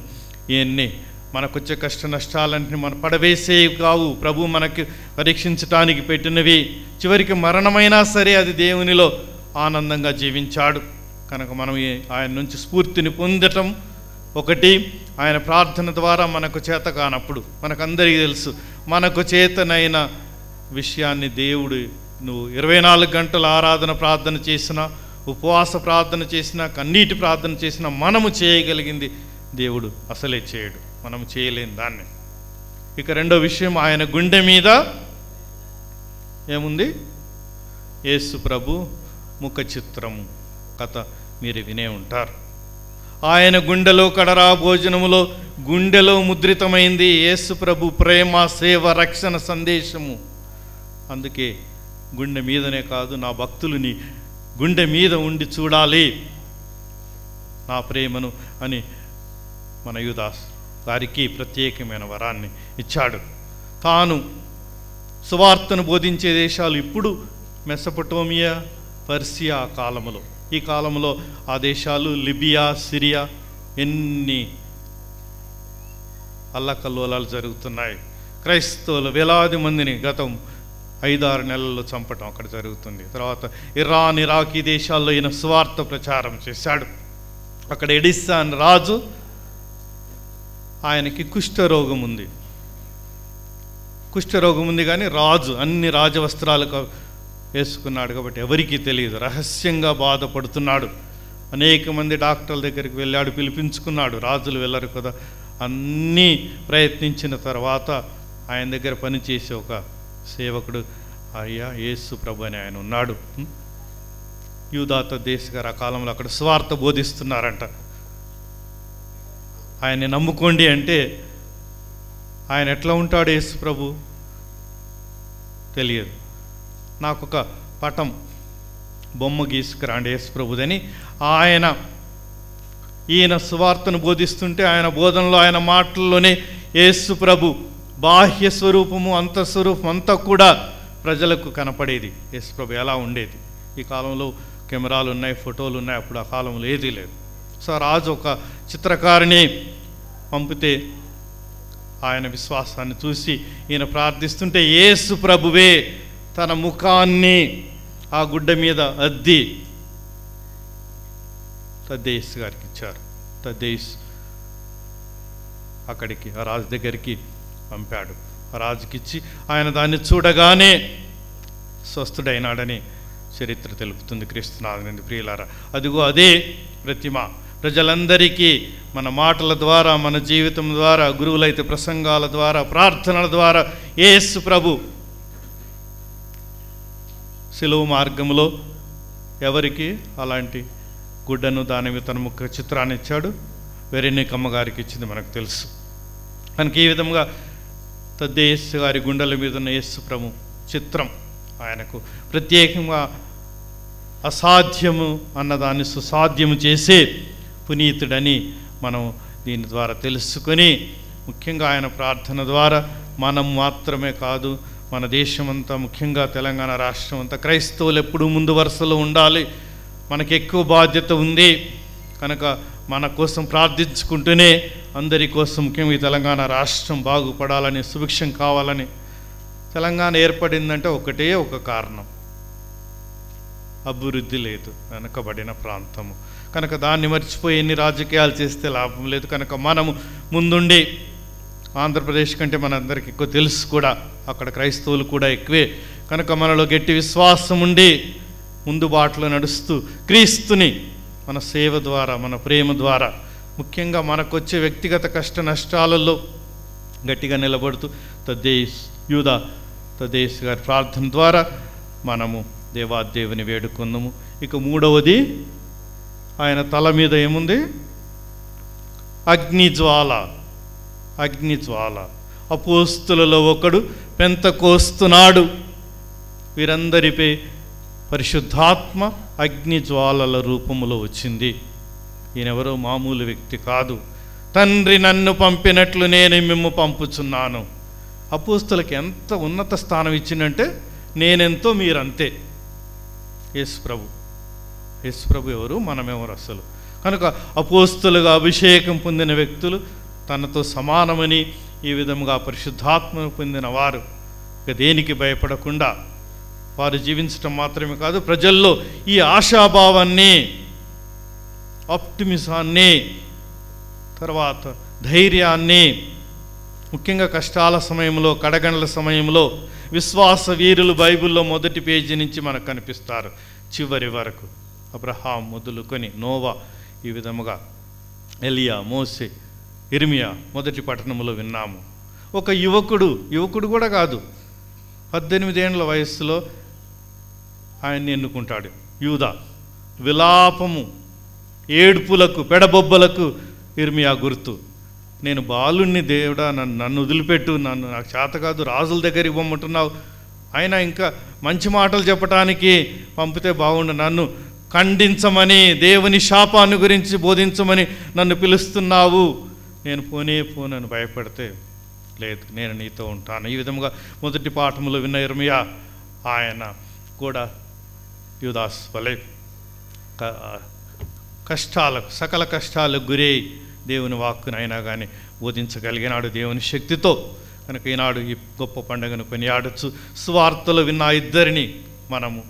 ఇవన్నీ మనకొచ్చే కష్ట నష్టాలన్నింటినీ మనం పడవేసేవి కావు, ప్రభు మనకి పరీక్షించటానికి పెట్టినవి. చివరికి మరణమైనా సరే అది దేవునిలో ఆనందంగా జీవించాడు. కనుక మనం ఆయన నుంచి స్ఫూర్తిని పొందటం ఒకటి. ఆయన ప్రార్థన ద్వారా మనకు చేత కానప్పుడు, మనకందరికీ తెలుసు, మనకు చేతనైన విషయాన్ని దేవుడు, నువ్వు 24 గంటల ఆరాధన ప్రార్థన చేసినా, ఉపవాస ప్రార్థన చేసినా, కన్నీటి ప్రార్థన చేసినా మనము చేయగలిగింది దేవుడు అసలే చేయడు. మనం చేయలేని దాన్ని. ఇక రెండో విషయం, ఆయన గుండె మీద ఏముంది? యేసు ప్రభు ముఖ చిత్రము కథ మీరు వినే ఉంటారు. ఆయన గుండెలో కడరా భోజనములో గుండెలో ముద్రితమైంది యేసు ప్రభు ప్రేమ, సేవ, రక్షణ సందేశము. అందుకే గుండె మీదనే కాదు, నా భక్తులని గుండె మీద ఉండి చూడాలి నా ప్రేమను అని మన యూదాస్ గారికి ప్రత్యేకమైన వరాన్ని ఇచ్చాడు. తాను సువార్తను బోధించే దేశాలు ఇప్పుడు మెసొపొటేమియా, పర్షియా కాలములో, ఈ కాలంలో ఆ దేశాలు లిబియా, సిరియా, ఎన్ని అల్లకల్లోలాలు జరుగుతున్నాయి. క్రైస్తవులు వేలాది మందిని గతం 5-6 నెలల్లో చంపటం అక్కడ జరుగుతుంది. తర్వాత ఇరాన్, ఇరాక్ ఈ దేశాల్లో ఈయన స్వార్థ ప్రచారం చేశాడు. అక్కడ ఎడిసాన్ రాజు, ఆయనకి కుష్ఠరోగం ఉంది. కుష్ఠరోగం ఉంది కానీ రాజు అన్ని రాజవస్త్రాలు వేసుకున్నాడు కాబట్టి ఎవరికీ తెలియదు. రహస్యంగా బాధపడుతున్నాడు. అనేక మంది డాక్టర్ల దగ్గరికి వెళ్ళాడు, పిలిపించుకున్నాడు. రాజులు వెళ్ళరు కదా. అన్నీ ప్రయత్నించిన తర్వాత ఆయన దగ్గర పనిచేసే ఒక సేవకుడు, అయ్యా యేసు ప్రభు అని ఆయన ఉన్నాడు. యూదా తద్దేశ్ గారు ఆ కాలంలో అక్కడ స్వార్థ బోధిస్తున్నారంట. ఆయన్ని నమ్ముకోండి అంటే ఆయన ఎట్లా ఉంటాడు యేసు ప్రభు తెలియదు. నాకు ఒక పటం బొమ్మ గీసుకురాండి యేసు ప్రభుదని. ఈయన సువార్తను బోధిస్తుంటే ఆయన బోధనలో, ఆయన మాటల్లోనే యేసు ప్రభు బాహ్య స్వరూపము, అంతఃస్వరూపం అంతా కూడా ప్రజలకు కనపడేది. యేసు ప్రభు ఎలా ఉండేది. ఈ కాలంలో కెమెరాలు ఉన్నాయి, ఫోటోలు ఉన్నాయి, అప్పుడు ఆ కాలంలో ఏదీ లేదు. సో రాజు ఒక చిత్రకారిని పంపితే ఆయన విశ్వాసాన్ని చూసి ఈయన ప్రార్థిస్తుంటే యేసు ప్రభువే తన ముఖాన్ని ఆ గుడ్డ మీద అద్ది తద్దేశ్ గారికి ఇచ్చారు. తద్దేశ్ అక్కడికి ఆ రాజు దగ్గరికి పంపాడు. ఆ రాజుకిచ్చి ఆయన దాన్ని చూడగానే స్వస్థుడైనాడని చరిత్ర తెలుపుతుంది. క్రీస్తునాథుని ప్రియులారా, అదిగో అదే ప్రతిమ ప్రజలందరికీ మన మాటల ద్వారా, మన జీవితం ద్వారా, గురువులైతే ప్రసంగాల ద్వారా, ప్రార్థనల ద్వారా యేసు ప్రభు సిలువ మార్గంలో ఎవరికి అలాంటి గుడ్డను దాని తన ముఖ చిత్రాన్ని ఇచ్చాడు? వెరెనికమ్మ గారికి ఇచ్చింది మనకు తెలుసు. కనుక ఈ విధంగా తద్దేశ్ గారి గుండెల మీద ఉన్న యేసు ప్రభు చిత్రం ఆయనకు ప్రత్యేకంగా అసాధ్యము అన్నదాన్ని సుసాధ్యము చేసే పునీతుడని మనం దీని ద్వారా తెలుసుకొని, ముఖ్యంగా ఆయన ప్రార్థన ద్వారా మనం మాత్రమే కాదు, మన దేశమంతా, ముఖ్యంగా తెలంగాణ రాష్ట్రం అంతా క్రైస్తవులు ఎప్పుడూ ముందు వరుసలో ఉండాలి. మనకు ఎక్కువ బాధ్యత ఉంది కనుక మన కోసం ప్రార్థించుకుంటూనే అందరి కోసం, ముఖ్యంగా ఈ తెలంగాణ రాష్ట్రం బాగుపడాలని, సుభిక్షం కావాలని. తెలంగాణ ఏర్పడిందంటే ఒకటే ఒక కారణం, అభివృద్ధి లేదు, వెనకబడిన ప్రాంతము. కనుక దాన్ని మర్చిపోయి ఎన్ని రాజకీయాలు చేస్తే లాభం లేదు. కనుక మనము ముందుండి, ఆంధ్రప్రదేశ్ కంటే మనందరికీ ఎక్కువ తెలుసు కూడా, అక్కడ క్రైస్తవులు కూడా ఎక్కువే. కనుక మనలో గట్టి విశ్వాసం ఉండి ముందు బాటలో నడుస్తూ క్రీస్తుని మన సేవ ద్వారా, మన ప్రేమ ద్వారా, ముఖ్యంగా మనకొచ్చే వ్యక్తిగత కష్ట నష్టాలలో గట్టిగా నిలబడుతూ యూదా తద్దేశ్ గారి ప్రార్థన ద్వారా మనము దేవాదేవుని వేడుకుందాము. ఇక మూడవది, ఆయన తల మీద ఏముంది? అగ్నిజ్వాల. అగ్నిజ్వాల. అపోస్తులలో ఒకడు పెంతెకోస్తు వీరందరిపై పరిశుద్ధాత్మ అగ్నిజ్వాలల రూపములో వచ్చింది. ఈయనెవరో మామూలు వ్యక్తి కాదు. తండ్రి నన్ను పంపినట్లు నేను మిమ్ము పంపుచున్నాను. అపోస్తులకు ఎంత ఉన్నత స్థానం ఇచ్చిందంటే నేనెంతో మీరంతే. యేసు ప్రభు ఎవరు, మనమెవరు అసలు? కనుక అపోస్తులుగా అభిషేకం పొందిన వ్యక్తులు తనతో సమానమని ఈ విధముగా పరిశుద్ధాత్మను పొందిన వారు ఇక దేనికి భయపడకుండా వారు జీవించటం మాత్రమే కాదు, ప్రజల్లో ఈ ఆశాభావాన్ని, ఆప్టిమిజాన్ని, తర్వాత ధైర్యాన్ని, ముఖ్యంగా కష్టాల సమయంలో, కడగండ్ల సమయంలో విశ్వాస వీరులు బైబిల్లో మొదటి పేజీ నుంచి మనకు కనిపిస్తారు చివరి వరకు. అబ్రహాం మొదలుకొని నోవా, ఈ విధముగా ఎలియా, మోసే, ఇర్మియా మొదటి పట్టణంలో విన్నాము. ఒక యువకుడు కూడా కాదు, 18 ఏళ్ల వయస్సులో ఆయన్ని ఎన్నుకుంటాడు. యూదా. విలాపము, ఏడ్పులకు, పెడబొబ్బలకు ఇర్మియా గుర్తు. నేను బాలుణ్ణి, దేవుడా నన్ను వదిలిపెట్టు, నాకు చేత కాదు, రాజుల దగ్గరికి పొమ్మంటున్నావు, అయినా ఇంకా మంచి మాటలు చెప్పటానికి పంపితే బాగుండు, నన్ను ఖండించమని, దేవుని శాపాన్ని గురించి బోధించమని నన్ను పిలుస్తున్నావు, నేను పోనని భయపడితే లేదు, నేను నీతో ఉంటాను. ఈ విధముగా మొదటి పాఠములో విన్న ఇర్మియా ఆయన కూడా యూదాస్ వలె సకల కష్టాలకు గురై దేవుని వాక్కును అయినా కానీ బోధించగలిగినాడు దేవుని శక్తితో. కనుక ఈనాడు ఈ గొప్ప పండుగను కొనియాడచ్చు. సువార్తలు విన్న ఇద్దరిని మనము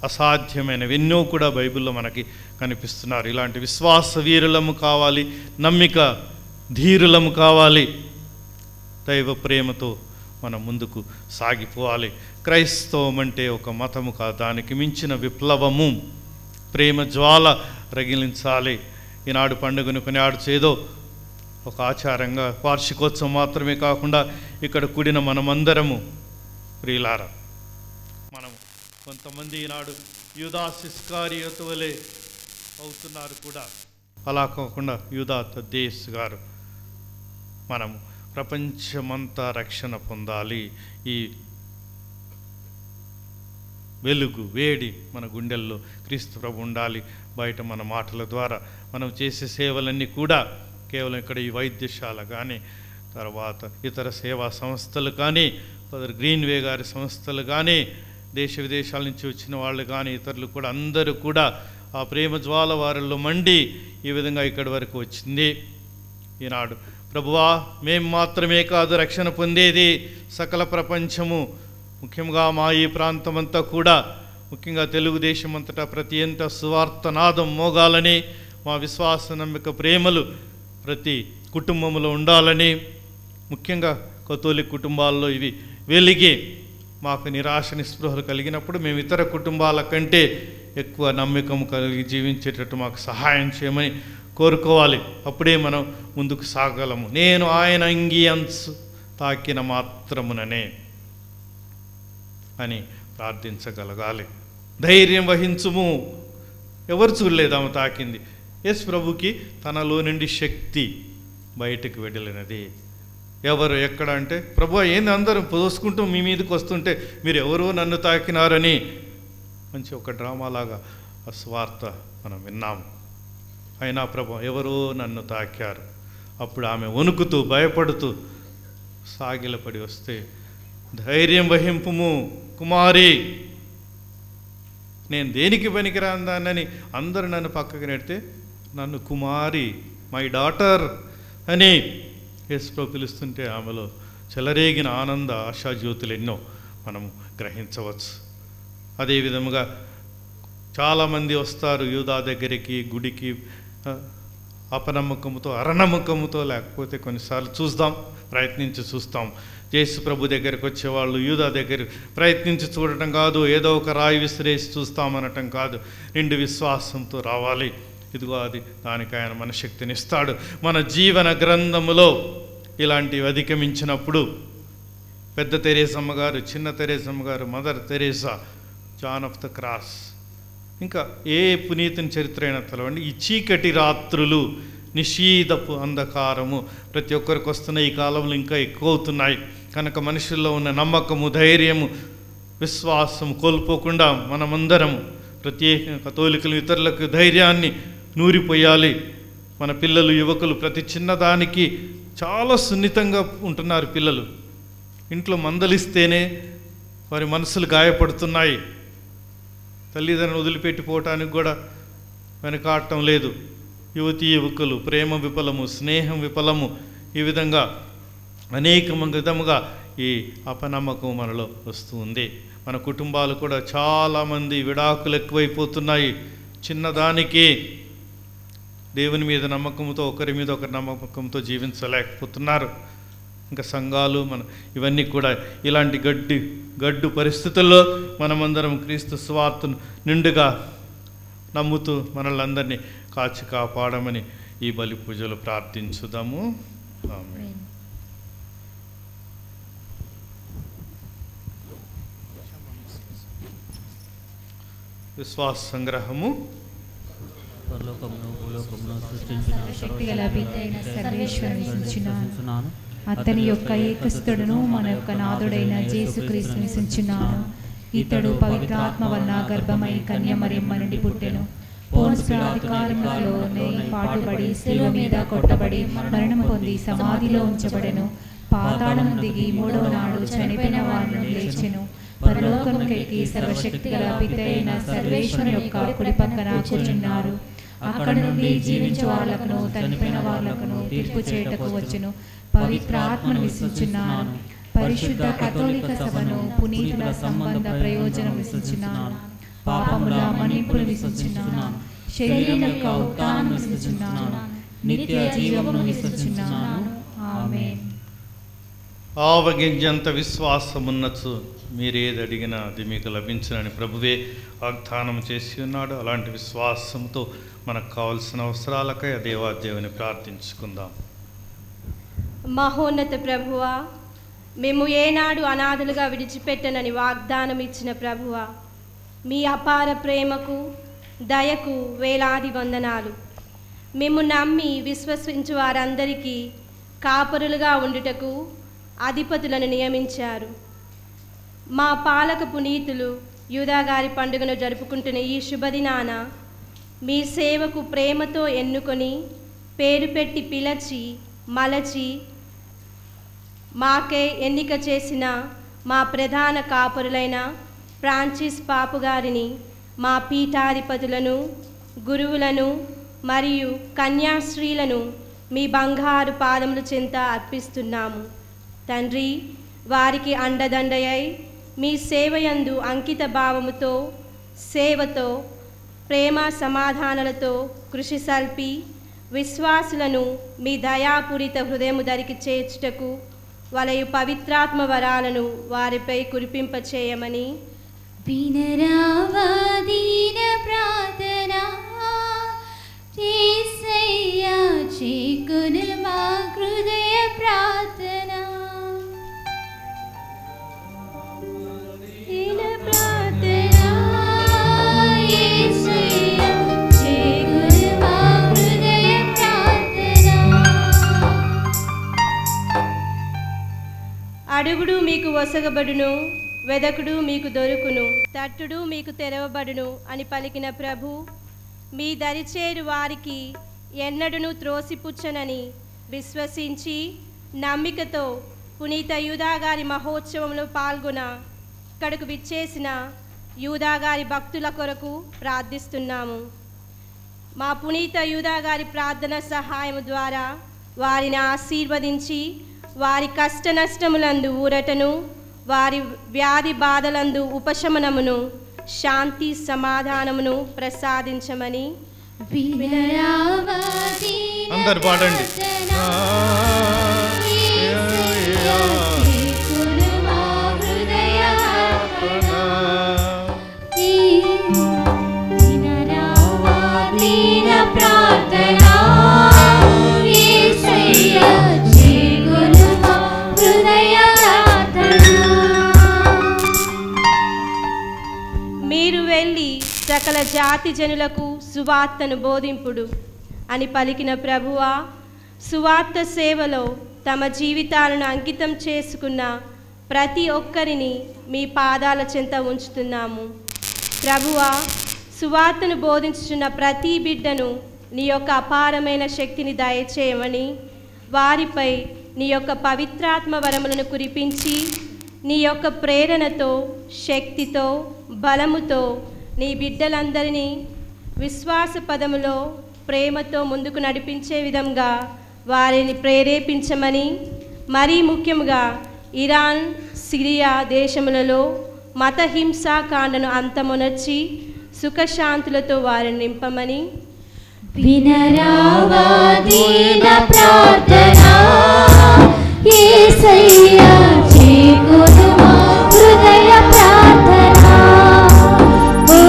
అసాధ్యమైనవి ఎన్నో కూడా బైబిల్లో మనకి కనిపిస్తున్నారు. ఇలాంటి విశ్వాస వీరులము కావాలి, నమ్మిక ధీరులము కావాలి, దైవ ప్రేమతో మనం ముందుకు సాగిపోవాలి. క్రైస్తవం అంటే ఒక మతము కాదు, దానికి మించిన విప్లవము, ప్రేమ జ్వాల రగిలించాలి. ఈనాడు పండుగను కొనియాడుచేదో ఒక ఆచారంగా వార్షికోత్సవం మాత్రమే కాకుండా ఇక్కడ కూడిన మనమందరము ప్రియులారా, మనము కొంతమంది ఈనాడు యూదాస్ ఇస్కారియోతు వలె అవుతున్నారు కూడా. అలా కాకుండా యూదా తద్దేస్ గారు మనము ప్రపంచమంతా రక్షణ పొందాలి. ఈ వెలుగు, వేడి మన గుండెల్లో క్రీస్తు ప్రభు ఉండాలి. బయట మన మాటల ద్వారా మనం చేసే సేవలన్నీ కూడా కేవలం ఇక్కడ ఈ వైద్యశాల కానీ, తర్వాత ఇతర సేవా సంస్థలు కానీ, గ్రీన్వే గారి సంస్థలు కానీ, దేశ విదేశాల నుంచి వచ్చిన వాళ్ళు కానీ, ఇతరులు కూడా అందరూ కూడా ఆ ప్రేమ జ్వాల వారిలో మండి ఈ విధంగా ఇక్కడి వరకు వచ్చింది. ఈనాడు ప్రభువా, మేము మాత్రమే కాదు రక్షణ పొందేది, సకల ప్రపంచము, ముఖ్యంగా మా ఈ ప్రాంతమంతా కూడా, ముఖ్యంగా తెలుగుదేశం అంతటా ప్రతి ఎంత సువార్తనాదం మోగాలని, మా విశ్వాస నమ్మిక ప్రేమలు ప్రతి కుటుంబంలో ఉండాలని, ముఖ్యంగా కథోలిక్ కుటుంబాల్లో ఇవి వెలిగి మాకు నిరాశ నిస్పృహలు కలిగినప్పుడు మేము ఇతర కుటుంబాల కంటే ఎక్కువ నమ్మకం కలిగి జీవించేటట్టు మాకు సహాయం చేయమని కోరుకోవాలి. అప్పుడే మనం ముందుకు సాగలము. నేను ఆయన అంగియంచు తాకిన మాత్రముననే అని ప్రార్థించగలగాలి. ధైర్యం వహించుము. ఎవరు చూడలేదు ఆమె తాకింది. యేసు ప్రభుకి తనలో నుండి శక్తి బయటకు వెళ్ళినది. ఎవరు ఎక్కడ అంటే, ప్రభు ఏంది అందరూ పోసుకుంటూ మీ మీదకి వస్తుంటే మీరు ఎవరో నన్ను తాకినారని మంచి ఒక డ్రామాలాగా ఆ స్వార్థ మనం విన్నాము. అయినా ప్రభు ఎవరో నన్ను తాకారు. అప్పుడు ఆమె వణుకుతూ భయపడుతూ సాగిలపడి వస్తే, ధైర్యం వహింపుము కుమారి, నేను దేనికి పనికిరాందానని అందరూ నన్ను పక్కకు నెడితే నన్ను కుమారి, మై డాటర్ అని యేసు పిలుస్తుంటే ఆమెలో చెలరేగిన ఆనంద ఆశాజ్యోతులు ఎన్నో మనము గ్రహించవచ్చు. అదేవిధముగా చాలామంది వస్తారు యూదా దగ్గరికి, గుడికి అపనమ్మకంతో, అరనమ్మకంతో, లేకపోతే కొన్నిసార్లు ప్రయత్నించి చూస్తాం. యేసు ప్రభు దగ్గరికి వచ్చేవాళ్ళు యూదా దగ్గర ప్రయత్నించి చూడటం కాదు, ఏదో ఒక రాయి విసిరేసి చూస్తామనటం కాదు, నిండు విశ్వాసంతో రావాలి. ఇదిగో అది దానికి ఆయన మన శక్తిని ఇస్తాడు. మన జీవన గ్రంథములో ఇలాంటివి అధిగమించినప్పుడు పెద్ద తెరేసమ్మ గారు, చిన్న తెరేసమ్మ గారు, Mother Teresa John of the Cross, ఇంకా ఏ పునీతుని చరిత్ర అయినా తెలవండి. ఈ చీకటి రాత్రులు, నిషీదపు అంధకారము ప్రతి ఒక్కరికి వస్తున్న ఈ కాలంలో ఇంకా ఎక్కువ అవుతున్నాయి. కనుక మనుషుల్లో ఉన్న నమ్మకము, ధైర్యము, విశ్వాసం కోల్పోకుండా మనమందరం ప్రత్యేకంగా కథోలికలు ఇతరులకు ధైర్యాన్ని నూరిపోయాలి. మన పిల్లలు, యువకులు ప్రతి చిన్నదానికి చాలా సున్నితంగా ఉంటున్నారు. పిల్లలు ఇంట్లో మందలిస్తేనే వారి మనసులు గాయపడుతున్నాయి. తల్లిదండ్రులను వదిలిపెట్టిపోవటానికి కూడా వెనకాడటం లేదు. యువతీ యువకులు ప్రేమ విఫలము, స్నేహం విఫలము, ఈ విధంగా అనేక విధముగా ఈ అపనమ్మకం మనలో వస్తూ ఉంది. మన కుటుంబాలు కూడా చాలామంది విడాకులు ఎక్కువైపోతున్నాయి. చిన్నదానికి దేవుని మీద నమ్మకంతో, ఒకరి మీద ఒకరి నమ్మకంతో జీవించలేకపోతున్నారు. ఇంకా సంఘాలు ఇవన్నీ కూడా ఇలాంటి గడ్డు పరిస్థితుల్లో మనమందరం క్రీస్తు సువార్తను నిండుగా నమ్ముతూ మనల్ని కాచి కాపాడమని ఈ బలి పూజలు ప్రార్థించుదాము. ఆమేన్. విశ్వాస సంగ్రహము. శక్తిగల బిడ్డైన సర్వేశ్వరుని స్తుతించున్నాను. అతని యొక్క ఏకస్తుడును మన యొక్క నాథుడైన యేసుక్రీస్తుని స్తుతించున్నాను. ఇతడు పవిత్రాత్మ వలన గర్భమై కన్యమరియమ్మ నుండి పుట్టెను. పోన్సు అధికారంలోనే పాటుబడి శిలువ మీద కొట్టబడి మరణం పొంది సమాధిలో ఉంచబడెను. పాతాళం దిగి మూడవ నాడు చనిపోయిన వారిని లేచెను. పరలోకముకెక్కి సర్వశక్తిగల పితైన సర్వేశ్వరుని యొక్క కుడి పక్కన కూర్చున్నారు. అక్కడ నుండి జీవించే వాళ్ళకును చనిపోయిన వాళ్ళకును తీర్పు చేయుటకు వచ్చును. పవిత్ర ఆత్మను విశ్వసించున్నాను. పరిశుద్ధ కథోలిక సభను, పునీతుల సంబంధ ప్రయోజనం విశ్వసించున్నాను. పాపముల మన్నింపును విశ్వసించున్నాను. శరీరం యొక్క ఉత్థానం విశ్వసించున్నాను. నిత్య జీవమును విశ్వసించున్నాను. ఆమేన్. ఆవగింజంత విశ్వాసమున్నచు మీరేది అడిగినా అది మీకు లభించునని ప్రభువే వాగ్దానం చేసి ఉన్నాడు. అలాంటి విశ్వాసంతో మనకు కావలసిన అవసరాలకై ఆ దేవాదేవుని ప్రార్థించుకుందాం. మహోన్నత ప్రభువా, మేము ఏనాడు అనాథలుగా విడిచిపెట్టనని వాగ్దానం ఇచ్చిన ప్రభువా, మీ అపార ప్రేమకు, దయకు వేలాది వందనాలు. మేము నమ్మి విశ్వసించు వారందరికీ కాపరులుగా ఉండుటకు అధిపతులను నియమించారు. మా పాలక పునీతులు యూదాగారి పండుగను జరుపుకుంటున్న ఈ శుభదినాన మీ సేవకు ప్రేమతో ఎన్నుకొని పేరు పెట్టి పిలచి మలచి మాకే ఎన్నిక చేసిన మా ప్రధాన కాపరులైన ఫ్రాన్సిస్ పాపు గారిని, మా పీఠాధిపతులను, గురువులను మరియు కన్యాశ్రీలను మీ బంగారు పాదముల చెంత అర్పిస్తున్నాము. తండ్రి, వారికి అండదండయై మీ సేవయందు అంకిత భావముతో, సేవతో, ప్రేమ సమాధానాలతో కృషి సల్పి విశ్వాసులను మీ దయాపూరిత హృదయము దరికి చేర్చుటకు వలయు పవిత్రాత్మ వరాలను వారిపై కురిపింపచేయమని వినరావా దీన ప్రార్థన, యేసయ్యా చేకొను మా హృదయ ప్రార్థన. దీన ప్రార్థన, యేసయ్యా చేకొను మా హృదయ ప్రార్థన. అడుగుడు మీకు వసగబడును, వెదకుడు మీకు దొరుకును, తట్టుడు మీకు తెరవబడును అని పలికిన ప్రభు, మీ దరిచేరు వారికి ఎన్నడూను త్రోసిపుచ్చనని విశ్వసించి నమ్మికతో పునీత యూదాగారి మహోత్సవంలో పాల్గొన ఇక్కడకు విచ్చేసిన యూదాగారి భక్తుల కొరకు ప్రార్థిస్తున్నాము. మా పునీత యూదాగారి ప్రార్థన సహాయం ద్వారా వారిని ఆశీర్వదించి వారి కష్ట నష్టములందు ఊరటను, వారి వ్యాధి బాధలందు ఉపశమనమును, శాంతి సమాధానమును ప్రసాదించమని వినరావా దీన అందరు పాడండి. యేసయ్యా చేకొను మా హృదయ ప్రార్థన. వినరావా దీన ప్రార్థన, యేసయ్యా చేకొను మా హృదయ ప్రార్థన. మీ సకల జాతి జనులకు సువార్తను బోధింపుడు అని పలికిన ప్రభువా, సువార్త సేవలో తమ జీవితాలను అంకితం చేసుకున్న ప్రతి ఒక్కరిని మీ పాదాల చెంత ఉంచుతున్నాము. ప్రభువా, సువార్తను బోధించుచున్న ప్రతి బిడ్డను నీ యొక్క అపారమైన శక్తిని దయచేయమని, వారిపై నీ యొక్క పవిత్రాత్మ వరములను కురిపించి, నీ యొక్క ప్రేరణతో, శక్తితో, బలముతో నీ బిడ్డలందరినీ విశ్వాస పదములో ప్రేమతో ముందుకు నడిపించే విధంగా వారిని ప్రేరేపించమని, మరీ ముఖ్యంగా ఇరాన్, సిరియా దేశములలో మత హింసాకాండను అంతమొనర్చి సుఖశాంతులతో వారిని నింపమని, వినరావా దీన ప్రార్థన, యేసయ్యా చేకొనుమా హృదయ ప్రార్థన. ఓ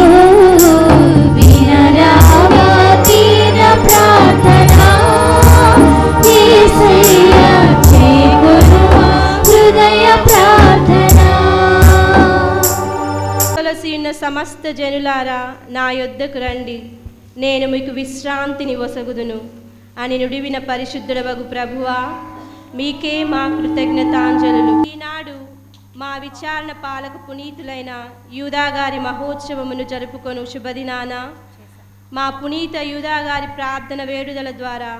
వినరావా దీన ప్రార్థన, యేసయ్యా చేకొనుమా హృదయ ప్రార్థన. కొలసి ఉన్న సమస్త జనులారా నా యొద్దకు రండి, నేను మీకు విశ్రాంతిని ఒసగుదును అని నుడివిన పరిశుద్ధుడవగు ప్రభువా, మీకే మా కృతజ్ఞతాంజలులు. ఈనాడు మా విచారణ పాలక పునీతులైన యూదాగారి మహోత్సవమును జరుపుకొను శుభదినాన మా పునీత యూదాగారి ప్రార్థన వేడుదల ద్వారా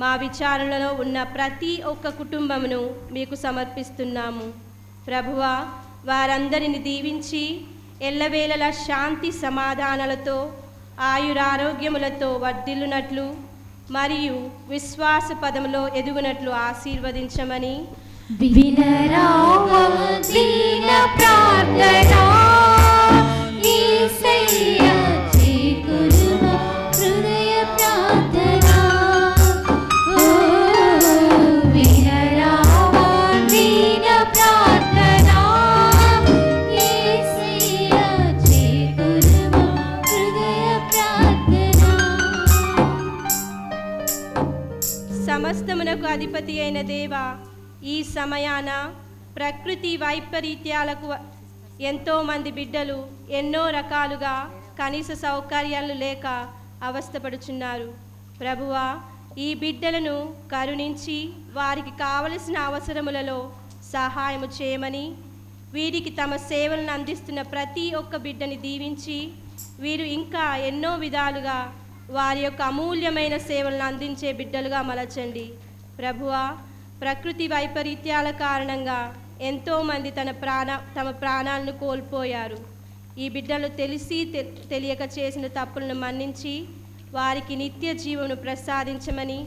మా విచారణలో ఉన్న ప్రతి ఒక్క కుటుంబమును మీకు సమర్పిస్తున్నాము. ప్రభువా, వారందరిని దీవించి ఎల్లవేళలా శాంతి సమాధానాలతో ఆయురారోగ్యములతో వర్ధిల్లునట్లు మరియు విశ్వాస పదములో ఎదుగునట్లు ఆశీర్వదించమని, వినరావా దీన ప్రార్థన, యేసయ్యా చేకొనుమా హృదయ ప్రార్థన. ఓ వినరావా దీన ప్రార్థన, యేసయ్యా చేకొనుమా హృదయ ప్రార్థన. సమస్తమునకు అధిపతి అయిన దేవా, ఈ సమయాన ప్రకృతి వైపరీత్యాలకు ఎంతోమంది బిడ్డలు ఎన్నో రకాలుగా కనీస సౌకర్యాలు లేక అవస్థపడుచున్నారు. ప్రభువా, ఈ బిడ్డలను కరుణించి వారికి కావలసిన అవసరములలో సహాయము చేయమని, వీరికి తమ సేవలను అందిస్తున్న ప్రతి ఒక్క బిడ్డని దీవించి, వీరు ఇంకా ఎన్నో విధాలుగా వారి యొక్క అమూల్యమైన సేవలను అందించే బిడ్డలుగా మలచండి. ప్రభువా, ప్రకృతి వైపరీత్యాల కారణంగా ఎంతోమంది తమ ప్రాణాలను కోల్పోయారు. ఈ బిడ్డలు తెలిసి తెలియక చేసిన తప్పులను మన్నించి వారికి నిత్య జీవమును ప్రసాదించమని,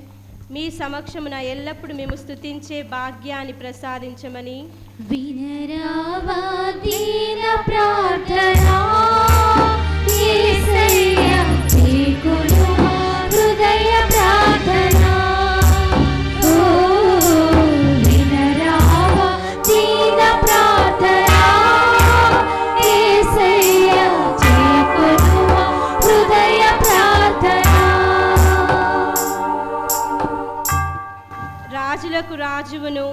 మీ సమక్షమున ఎల్లప్పుడూ మేము స్తుతించే భాగ్యాన్ని ప్రసాదించమని, వినరావా దీన ప్రార్థన, యేసయ్యా చేకొనుమా హృదయ ప్రార్థన. ఓ వినరావా దీన ప్రార్థన, యేసయ్యా చేకొనుమా హృదయ ప్రార్థన. రాజులకు రాజువును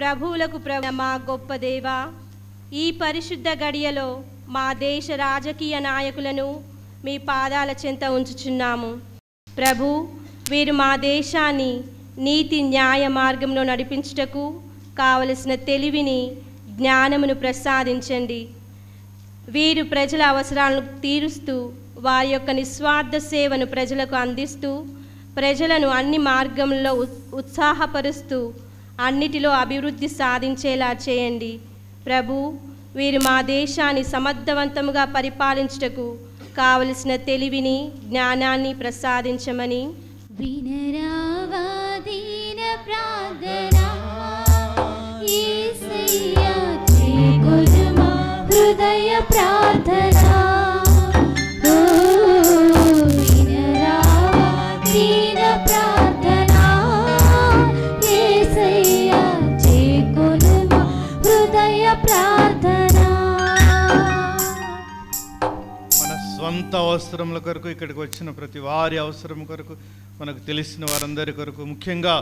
ప్రభువులకు ప్రభు మా గొప్ప దేవా, ఈ పరిశుద్ధ గడియలో మా దేశ రాజకీయ నాయకులను మీ పాదాల చెంత ఉంచుచున్నాము. ప్రభు, వీరు మా దేశాన్ని నీతి న్యాయ మార్గంలో నడిపించుటకు కావలసిన తెలివిని, జ్ఞానమును ప్రసాదించండి. వీరు ప్రజల అవసరాలను తీరుస్తూ వారి యొక్క నిస్వార్థ సేవను ప్రజలకు అందిస్తూ ప్రజలను అన్ని మార్గంలో ఉత్సాహపరుస్తూ అన్నిటిలో అభివృద్ధి సాధించేలా చేయండి. ప్రభు, వీరు మా దేశాన్ని సమర్థవంతముగా పరిపాలించుటకు కావలసిన తెలివిని, జ్ఞానాన్ని ప్రసాదించమని, వినరావా దీన ప్రార్థన, యేసయ్యా చేకొనుమా హృదయ ప్రార్థన. ఓ వినరావా దీన ప్రార్థన, యేసయ్యా చేకొనుమా హృదయ ప్రార్థన. మన స్వంత అవసరముల కొరకు ఇక్కడికి వచ్చిన ప్రతి వారి అవసరం కొరకు, మనకు తెలిసిన వారందరి కొరకు, ముఖ్యంగా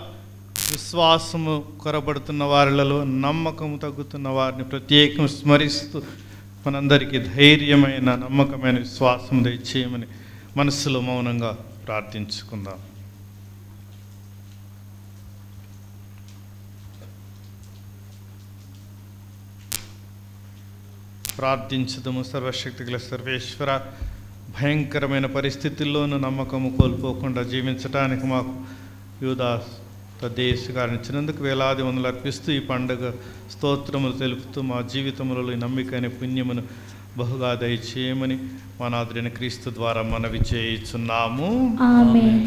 విశ్వాసము కొరబడుతున్న వారిలో నమ్మకము తగ్గుతున్న వారిని ప్రత్యేకం స్మరిస్తూ మనందరికీ ధైర్యమైన నమ్మకమైన విశ్వాసం దయచేయమని మనస్సులో మౌనంగా ప్రార్థించుకుందాం. ప్రార్థించుదము. సర్వశక్తి గల సర్వేశ్వర, భయంకరమైన పరిస్థితుల్లోనూ నమ్మకము కోల్పోకుండా జీవించడానికి మాకు యూదాస్ తద్దేశ గారిని ఇచ్చినందుకు వేలాది వందలు అర్పిస్తూ ఈ పండుగ స్తోత్రములు తెలుపుతూ మా జీవితంలో ఈ నమ్మికైన పుణ్యమును బహుగా దయచేయమని మా నాథుడైన క్రీస్తు ద్వారా మనవి చేయుచున్నాము. ఆమేన్.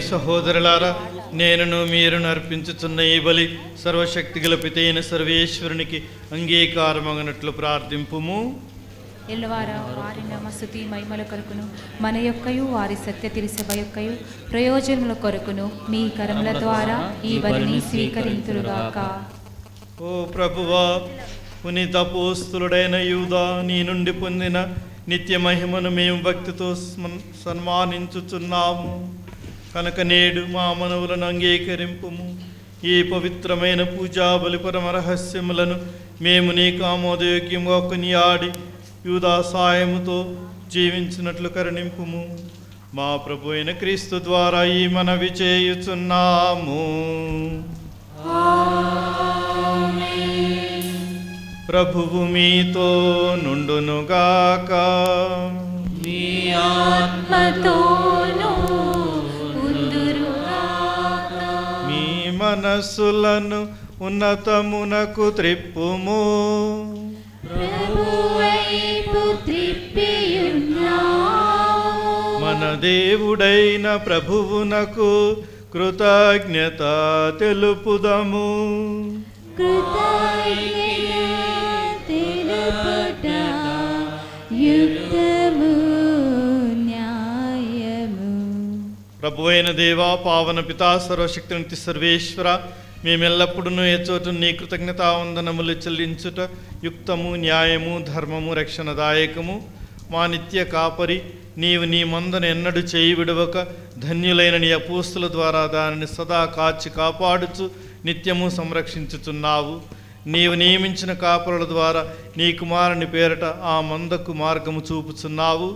సహోదరులారా, నేనును మీరును అర్పించుచున్న ఈ బలి సర్వశక్తి గల పితైన సర్వేశ్వరునికి అంగీకారమగనట్లు ప్రార్థింపుము. ఎల్లవారా వారి నమస్తుతి మహిమల కొరకును మన యొక్కయు వారి సత్య తిరుసభ యొక్కయు ప్రయోజనముల కొరకును మీ కరముల ద్వారా ఈ బలిని స్వీకరింతురుగాక. ఓ ప్రభువా, పునీత అపోస్తులుడైన యూదా నీ నుండి పొందిన నిత్య మహిమను మేము భక్తితో సన్మానించుచున్నాము కనుక నేడు మా మనవులను అంగీకరింపుము. ఈ పవిత్రమైన పూజా బలి పరమ రహస్యములను మేము నీకు ఆమోదయోగ్యంగా కొనియాడి యూదా సాయముతో జీవించినట్లు కరుణింపుము. మా ప్రభు అయిన క్రీస్తు ద్వారా ఈ మనవి చేయుచున్నాము. ప్రభువు మీతో నుండునుగాక. మీ ఆత్మతోను మీ మనస్సులను ఉన్నతమునకు త్రిప్పుము. ప్రభువైపు త్రిప్పియున్నాము. మన దేవుడైన ప్రభువునకు కృతజ్ఞత తెలుపుదము. ప్రభువైన దేవా, పావన పితా, సర్వశక్తినిధి సర్వేశ్వర, మేమెల్లప్పుడూ ఏ చోటు నీ కృతజ్ఞతావందనములు చెల్లించుట యుక్తము, న్యాయము, ధర్మము, రక్షణదాయకము. మా నిత్య కాపరి నీవు నీ మందను ఎన్నడూ చేయి విడవక ధన్యులైన నీ అపోస్తుల ద్వారా దానిని సదా కాచి కాపాడుచు నిత్యము సంరక్షించుచున్నావు. నీవు నియమించిన కాపరుల ద్వారా నీ కుమారుని పేరట ఆ మందకు మార్గము చూపుచున్నావు.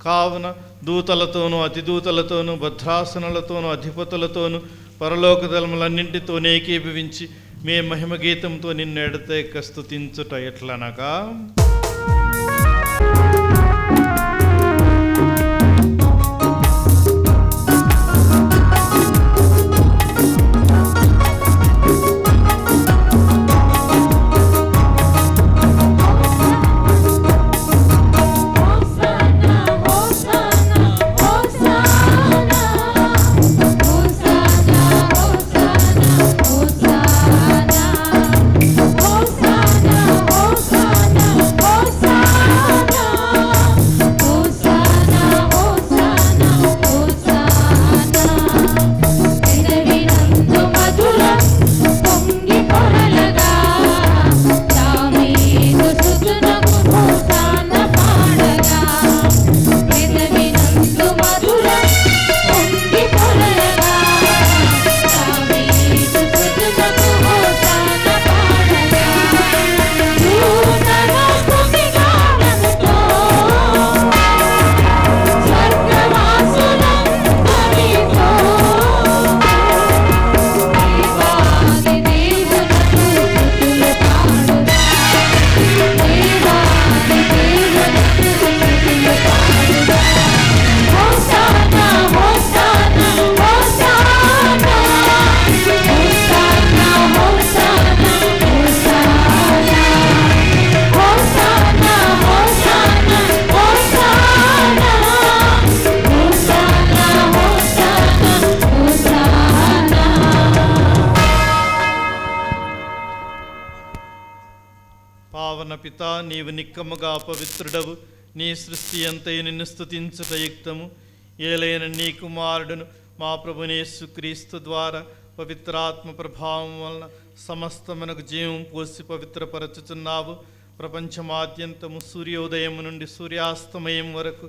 కావున దూతలతోనూ అతిదూతలతోనూ భద్రాసనులతోనూ అధిపతులతోనూ పరలోక దళములన్నింటితో ఏకీభవించి మే మహిమ గీతంతో నిన్ను ఎడతెక్క స్తుతించుట ఎట్లనగా, పావన పితా, నీవు నిక్కముగా పవిత్రుడవు. నీ సృష్టి అంతయు నిన్ను స్తుతించుట యుక్తము. ఏలైన నీ కుమారుడును మా ప్రభుని యేసుక్రీస్తు ద్వారా పవిత్రాత్మ ప్రభావం వలన సమస్తమునకు జీవం పోసి పవిత్రపరచుచున్నావు. ప్రపంచమాద్యంతము సూర్యోదయము నుండి సూర్యాస్తమయం వరకు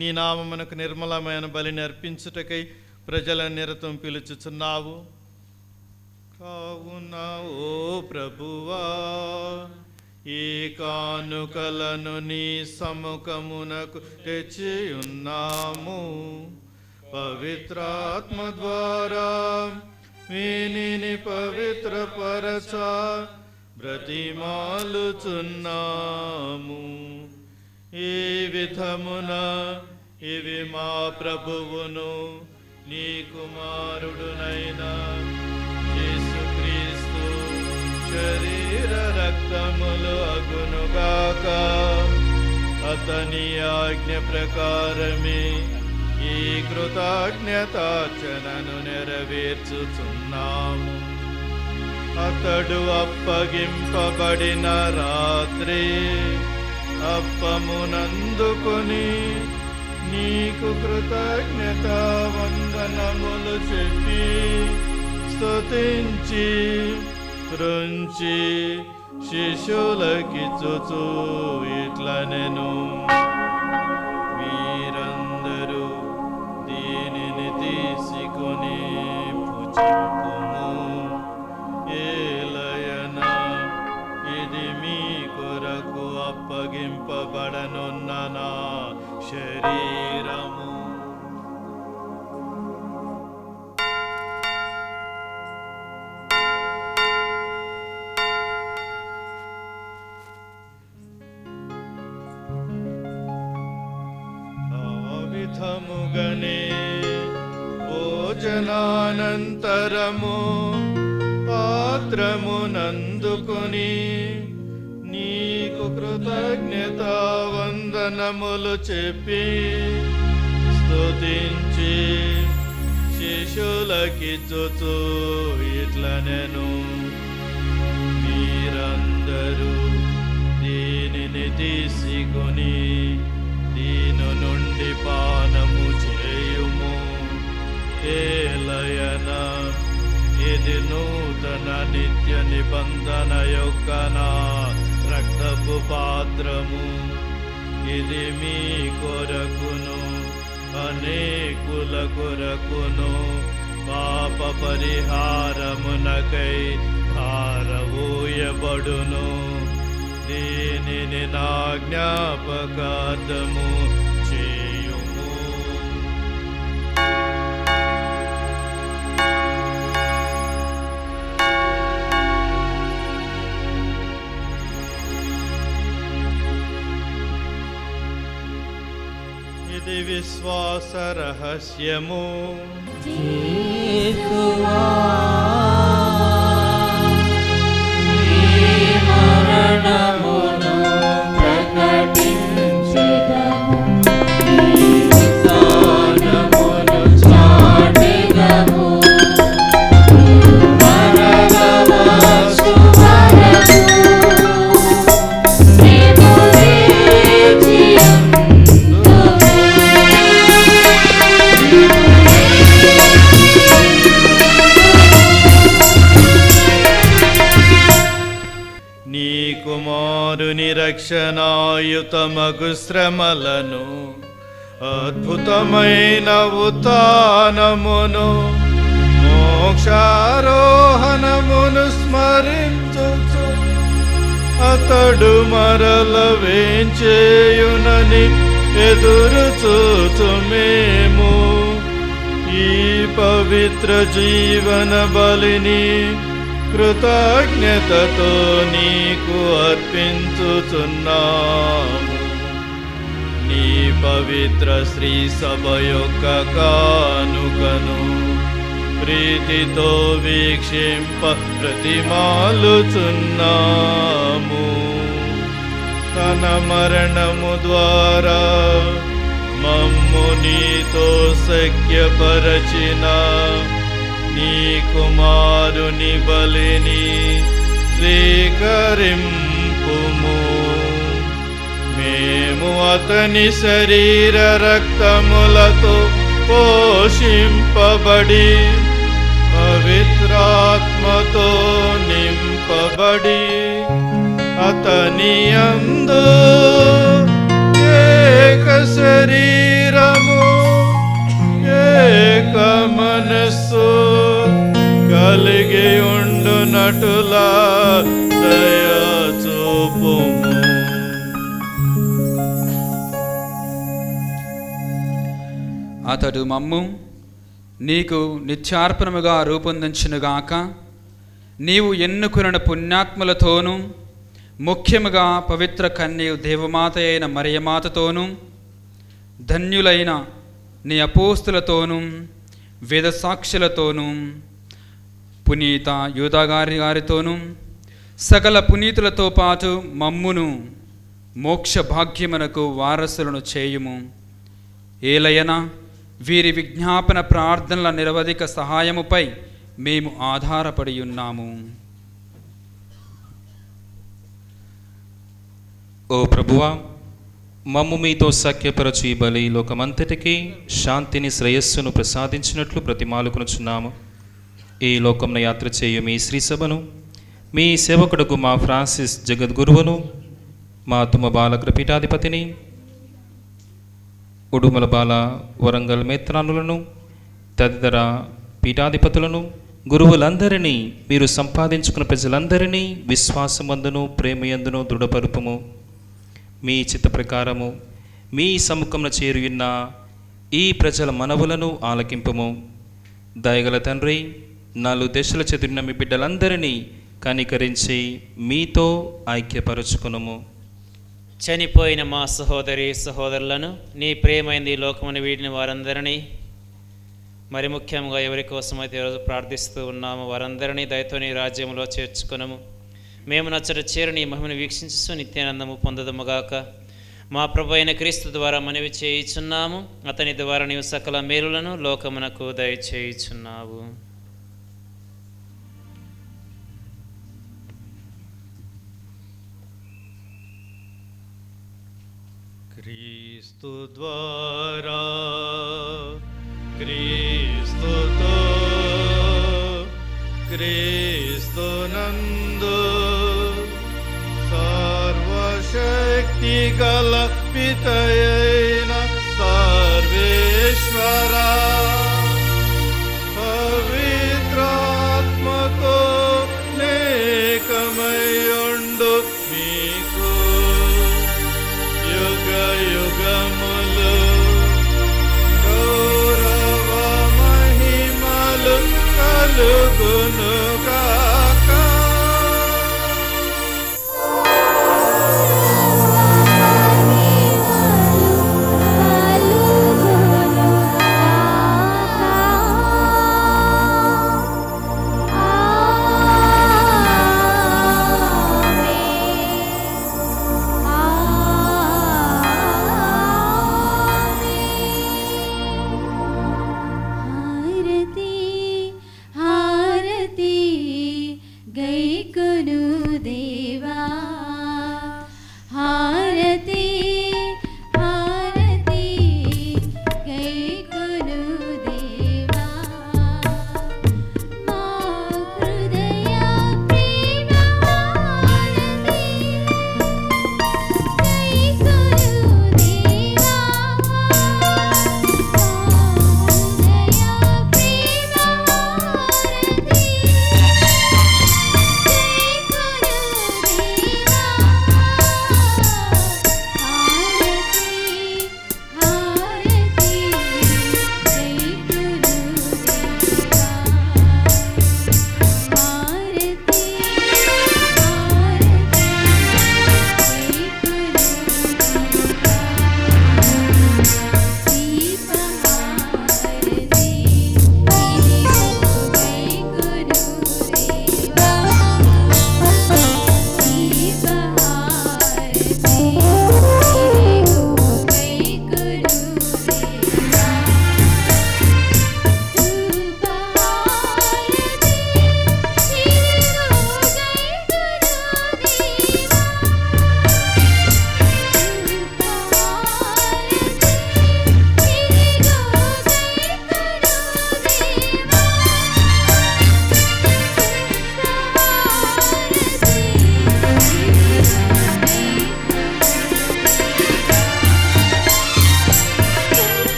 నీ నామమునకు నిర్మలమైన బలిని అర్పించుటకై ప్రజలను నిరతం పిలుచుచున్నావు. కావున ఓ ప్రభువా, ఈ కానుకలను నీ సముఖమునకు తెచ్చియున్నాము. పవిత్రాత్మ ద్వారా వీనిని పవిత్రపరచ బ్రతిమాలుచున్నాము. ఈ విధమున ఇవి మా ప్రభువును నీ కుమారుడునైన యేసుక్రీస్తు శరీర రక్తములు అగునుగాక. అతని ఆజ్ఞ ప్రకారమే ఈ కృతజ్ఞతార్చనను నెరవేర్చుచున్నాము. అతడు అప్పగింపబడిన రాత్రి అప్పమునందుకొని నీకు కృతజ్ఞత వందనములు చెప్పి స్తుతించి త్రుంచి శిష్యులకిచ్చుచు ఇట్లనెను, మీరందరూ దీనిని తీసుకొని భుజింపుము. ఏలయన ఇది మీ కొరకు అప్పగింపబడనున్న నా శరీరము. విధముగనే భోజనానంతరము పాత్రమునందుకొని నీకు కృతజ్ఞతా వందనములు చెప్పి స్తుతించి శిష్యులకిచ్చుచు ఇట్లనెను, మీరందరూ దీనిని తీసుకొని దీని నుండి పానము చేయుము. ఏలయన ఇది నూతన నిత్య నిబంధన యొక్క నా రక్తపు పాత్రము. ఇది మీ కొరకును అనేకుల కొరకును పాప పరిహారమునకై ధారవూయబడును. దీనిని నా జ్ఞాపకార్థము చేయుము. ఇది విశ్వాస రహస్యము. కుమారుని రక్షణాయుతమగు శ్రమలను అద్భుతమైన ఉత్థానమును మోక్షారోహణమును స్మరించుచు అతడు మరల వేంచేయునని ఎదురు చూచుమేము. ఈ పవిత్ర జీవన బలిని కృతజ్ఞతతో నీకు అర్పించుచున్నాము. నీ పవిత్ర శ్రీ సభ యొక్క కానుకను ప్రీతితో వీక్షింప ప్రతిమాలుచున్నాము. తన మరణము ద్వారా మమ్ము నీతో సఖ్యపరచిన నీ కుమారుని బలిని స్వీకరింపుము. మేము అతని శరీర రక్తములతో పోషింపబడి పవిత్రాత్మతో నింపబడి అతని యందు ఏక శరీరము ఏక మనస్సు కలిగి ఉండునటులా దయ చూపుము. అతడు మమ్ము నీకు నిత్యార్పణముగా రూపొందించునుగాక. నీవు ఎన్నుకున్న పుణ్యాత్ములతోనూ ముఖ్యముగా పవిత్ర కన్య దేవమాత అయిన మరియమాతతోనూ ధన్యులైన నీ అపోస్తులతోనూ వేద సాక్షులతోనూ పునీత యూదాగారి గారితోనూ సకల పునీతులతో పాటు మమ్మును మోక్ష భాగ్యమునకు వారసులను చేయుము. ఏలయన వీరి విజ్ఞాపన ప్రార్థనల నిరవధిక సహాయముపై మేము ఆధారపడి ఉన్నాము. ఓ ప్రభువా, మమ్ము మీతో సఖ్యపరచు ఈ బలి లోకమంతటికి శాంతిని శ్రేయస్సును ప్రసాదించినట్లు ప్రతిమాలుకొనుచున్నాము. ఈ లోకంలో యాత్ర చేయు మీ శ్రీసభను మీ సేవకుడుకు మా ఫ్రాన్సిస్ జగద్గురువును, మా తుమ్మ బాలగ్ర పీఠాధిపతిని, ఉడుమల బాల వరంగల్ మేత్రానులను, తదితర పీఠాధిపతులను, గురువులందరినీ, మీరు సంపాదించుకున్న ప్రజలందరినీ విశ్వాసమందును ప్రేమయందును దృఢపరుపుము. మీ చిత్త ప్రకారము మీ సముఖంలో చేరియున్న ఈ ప్రజల మనవులను ఆలకింపుము. దయగల తండ్రి, 4 దశల చెదిరిన మీ బిడ్డలందరినీ కనికరించి మీతో ఐక్యపరుచుకునుము. చనిపోయిన మా సహోదరి సహోదరులను నీ ప్రేమైంది ఈ లోకమును వీడిన వారందరినీ, మరి ముఖ్యంగా ఎవరి కోసమైతే ఈరోజు ప్రార్థిస్తూ ఉన్నామో వారందరినీ దయతో నీ రాజ్యంలో చేర్చుకునము. మేము నచ్చట చేరు నీ మహిమను వీక్షించు నిత్యానందము పొందదముగాక. మా ప్రభు అయిన క్రీస్తు ద్వారా మనవి చేయుచున్నాము. అతని ద్వారా నీవు సకల మేలులను లోకమునకు దయచేయుచున్నావు. క్రీస్తు ద్వారా క్రీస్తుతో క్రీస్తునందు సర్వశక్తి గల పితయైన సర్వేశ్వరా పవిత్రాత్మతో నేకమయుండు మీకు యుగ యుగములు గౌరవ మహిమలు కలుగునుగాక.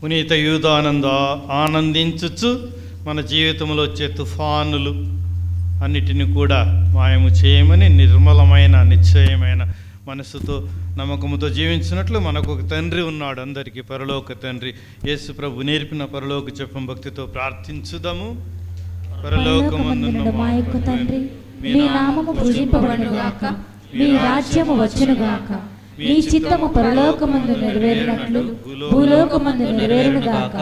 పునీత యూదానంద ఆనందించుచు మన జీవితంలో వచ్చే తుఫానులు అన్నిటిని కూడా మాయము చేయమని నిర్మలమైన నిశ్చయమైన మనసుతో నమ్మకముతో జీవించినట్లు మనకు ఒక తండ్రి ఉన్నాడు, అందరికీ పరలోక తండ్రి. యేసు ప్రభు నేర్పిన పరలోక చెప్పం భక్తితో ప్రార్థించుదాము. పరలోకమందున్న మా యొక్క తండ్రి, మీ నామము పూజింపబడునుగాక, మీ రాజ్యము వచ్చునుగాక, మీ చిత్తము పరలోకమందు నెరవేరినట్లు భూలోకమందు నెరవేరునుగాక.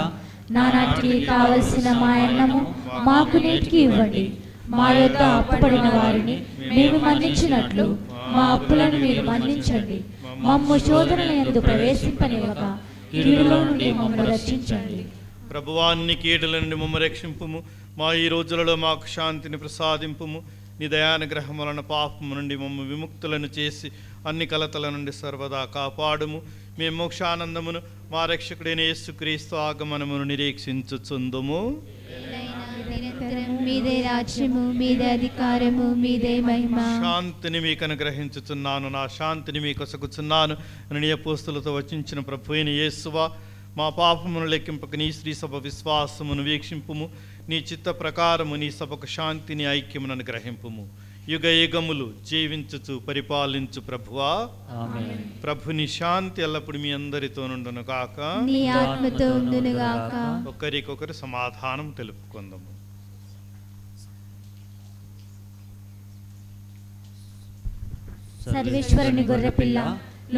నానాటికి కావలసిన మా అన్నము మాకు నేటికి ఇవ్వండి. మా యొద్ద అప్పుపడిన వారిని మేము మన్నించినట్లు మా అప్పులను మీరు మన్నించండి. మమ్ము శోధనల యందు ప్రవేశింపనివ్వక కీడులో నుండి మమ్మల్ని రక్షించండి. ప్రభువాన్ని కీడుల నుండి మమ్మ రక్షింపుము. మా ఈ రోజులలో మాకు శాంతిని ప్రసాదింపుము. నీ దయానుగ్రహం వలన పాపము నుండి మమ్మ విముక్తులను చేసి అన్ని కలతల నుండి సర్వదా కాపాడుము. మేము మోక్షానందమును మా రక్షకుడైన యేసుక్రీస్తు ఆగమనమును నిరీక్షించుచుందుము. మీదే రాజ్యము, మీదే అధికారము, మీదే మహిమ. శాంతిని మీకు అనుగ్రహించుచున్నాను, నా శాంతిని మీకు ఒసగుచున్నాను అని నీ అపోస్తులతో వచించిన ప్రభు అయిన యేసువా, మా పాపమును లెక్కింపక నీ శ్రీ సభ విశ్వాసమును వీక్షింపుము. నీ చిత్త ప్రకారము నీ సభకు శాంతిని ఐక్యమును అనుగ్రహింపుము. యుగ యుగములు జీవించుచు పరిపాలించు ప్రభువా. ఆమేన్. ప్రభుని శాంతి ఎల్లప్పుడు మీ అందరితో నుండును గాక. నీ ఆత్మతో ఉండును గాక. ఒకరికొకరు సమాధానం తెలుపుకుందాము. సర్వేశ్వరుని గొర్రెపిల్ల,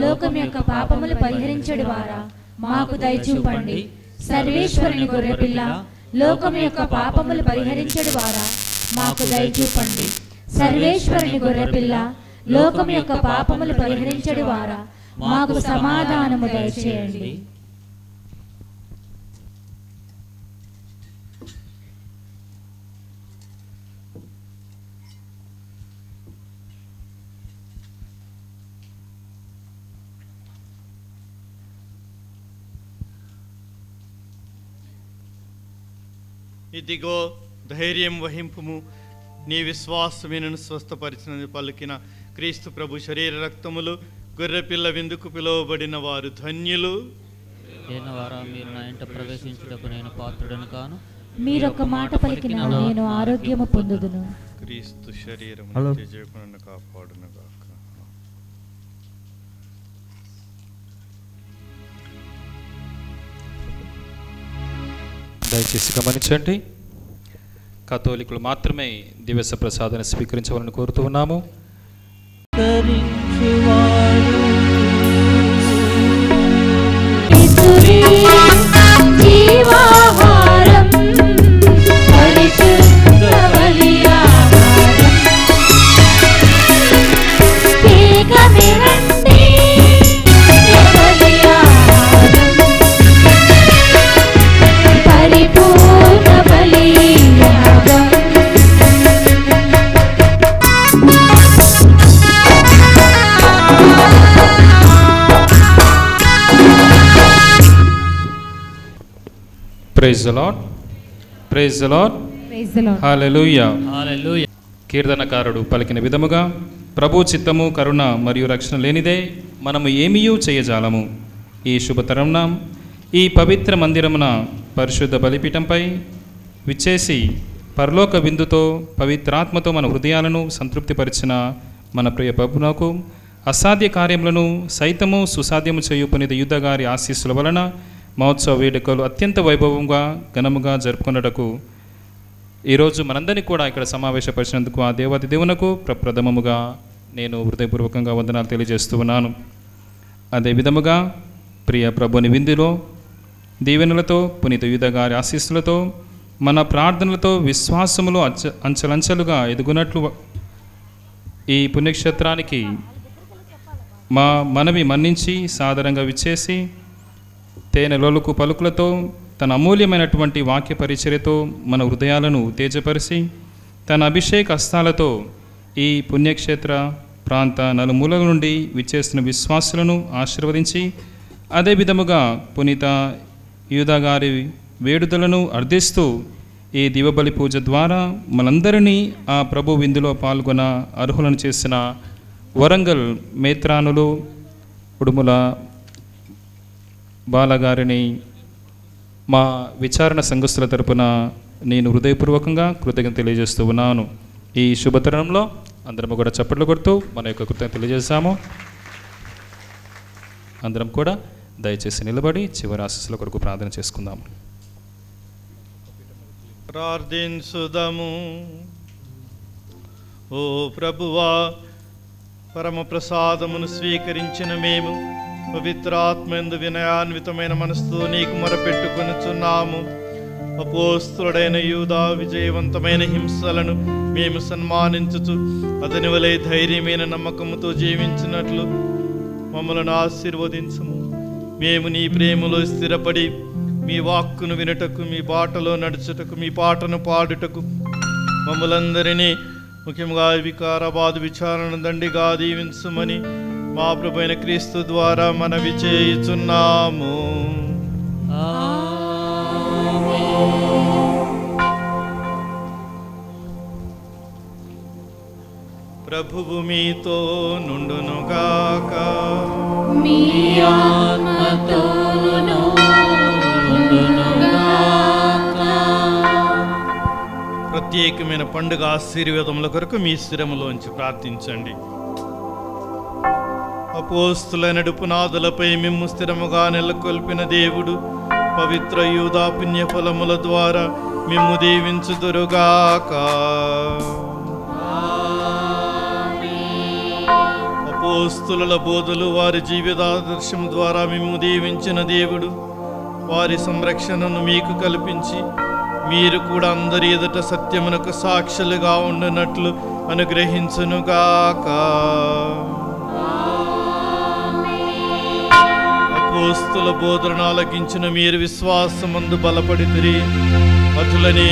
లోకం యొక్క పాపములు పరిహరించడు వారా, మాకు దయచూపండి. సర్వేశ్వరుని గొర్రెపిల్ల, లోకం యొక్క పాపములు పరిహరించడు వారా, మాకు దయచూపండి. సర్వేశ్వరుని గొర్రెపిల్ల, లోకం యొక్క పాపములు పరిహరించడు వారా, మాకు సమాధానము దయచేయండి. ఇదిగో ధైర్యం వహింపుము, నీ విశ్వాసమేనను స్వస్థపరిచినది పలికిన క్రీస్తు ప్రభు శరీర రక్తములు గొర్రెపిల్ల విందుకు పిలువబడిన వారు ధన్యులు. వారా మీరు నా ఇంట ప్రవేశించుటకు నేను పాత్రుడను కాను. మీరొక మాట పలికిన నేను ఆరోగ్యము పొందుదును. క్రీస్తు శరీరం చేయకుండా కాపాడును గాక. దయచేసి గమనించండి, కథోలికులు మాత్రమే దివ్య ప్రసాదాన్ని స్వీకరించవాలని కోరుతూ ఉన్నాము. Praise the Lord, praise the Lord, hallelujah. కీర్తనకారుడు పలికిన విధముగా, ప్రభు చిత్తము కరుణ మరియు రక్షణ లేనిదే మనము ఏమీయూ చేయజాలము. ఈ శుభతరుణ ఈ పవిత్ర మందిరమున పరిశుద్ధ బలిపీఠంపై విచ్చేసి పరలోక విందుతో పవిత్రాత్మతో మన హృదయాలను సంతృప్తిపరిచిన మన ప్రియ ప్రభువునకు అసాధ్య కార్యములను సైతము సుసాధ్యము చేయు పునీత యూదా గారి ఆశీస్సుల వలన మహోత్సవ వేడుకలు అత్యంత వైభవంగా ఘనముగా జరుపుకున్నటకు ఈరోజు మనందరినీ కూడా ఇక్కడ సమావేశపరిచినందుకు ఆ దేవాది దేవునకు ప్రప్రథమముగా నేను హృదయపూర్వకంగా వందనాలు తెలియజేస్తూ ఉన్నాను. అదేవిధముగా ప్రియ ప్రభుని విందులో దీవెనలతో పునీత యూదా గారి ఆశీస్సులతో మన ప్రార్థనలతో విశ్వాసములో అంచెలంచెలుగా ఎదుగునట్లు ఈ పుణ్యక్షేత్రానికి మా మనవి మన్నించి సాదరంగా విచ్చేసి తేనె లోలుకు పలుకులతో తన అమూల్యమైనటువంటి వాక్య పరిచర్యతో మన హృదయాలను ఉత్తేజపరిచి తన అభిషేక హస్తాలతో ఈ పుణ్యక్షేత్ర ప్రాంత నలుమూలల నుండి విచ్చేసిన విశ్వాసులను ఆశీర్వదించి అదే విధముగా పునీత యూదా గారి వేడుదలను అర్థిస్తూ ఈ దివబలి పూజ ద్వారా మనందరినీ ఆ ప్రభు విందులో పాల్గొన అర్హులను చేసిన వరంగల్ మేత్రానులు ఉడుముల బాలగారిని మా విచారణ సంఘస్థుల తరపున నేను హృదయపూర్వకంగా కృతజ్ఞత తెలియజేస్తూ ఉన్నాను. ఈ శుభతరుణంలో అందరం కూడా చప్పట్లు కొడుతూ మన యొక్క కృతజ్ఞత తెలియజేస్తాము. అందరం కూడా దయచేసి నిలబడి చివరి ఆశీస్సుల కొరకు ప్రార్థన చేసుకుందాము. ప్రార్థించుదము. ఓ ప్రభువా, పరమ ప్రసాదమును స్వీకరించిన మేము పవిత్రాత్మందు వినయాన్వితమైన మనసుతో నీకు మొరపెట్టుకొనుచున్నాము. అపోస్తులుడైన యూదా విజయవంతమైన హింసలను మేము సన్మానించుచు అతని వలె ధైర్యమైన నమ్మకముతో జీవించినట్లు మమ్మలను ఆశీర్వదించుము. మేము నీ ప్రేమలో స్థిరపడి మీ వాక్కును వినుటకు, మీ బాటలో నడుచుటకు, మీ పాటను పాడుటకు మమ్మలందరినీ ముఖ్యంగా వికారాబాద్ విచారణ దండిగా దీవించుమని మా ప్రభువైన క్రీస్తు ద్వారా మనవి చేయుచున్నాము. ప్రభువు మీతో నుండునుగాక. మీ ఆత్మతోను ప్రత్యేకమైన పండుగ ఆశీర్వాదముల కొరకు మీ స్థిరములోంచి ప్రార్థించండి. అపోస్తుల నడుపునాదులపై మిమ్ము స్థిరముగా నెలకొల్పిన దేవుడు పవిత్ర యూదా పుణ్య ఫలముల ద్వారా మిమ్ము దీవించుదురుగాక. అపోస్తుల బోధలు వారి జీవితాదర్శం ద్వారా మిమ్ము దీవించిన దేవుడు వారి సంరక్షణను మీకు కల్పించి మీరు కూడా అందరి ఎదుట సత్యమునకు సాక్షులుగా ఉండునట్లు అనుగ్రహించునుగాక. అపోస్తుల బోధనను ఆలకించిన మీరు విశ్వాసమందు బలపడితిరి. అటులనే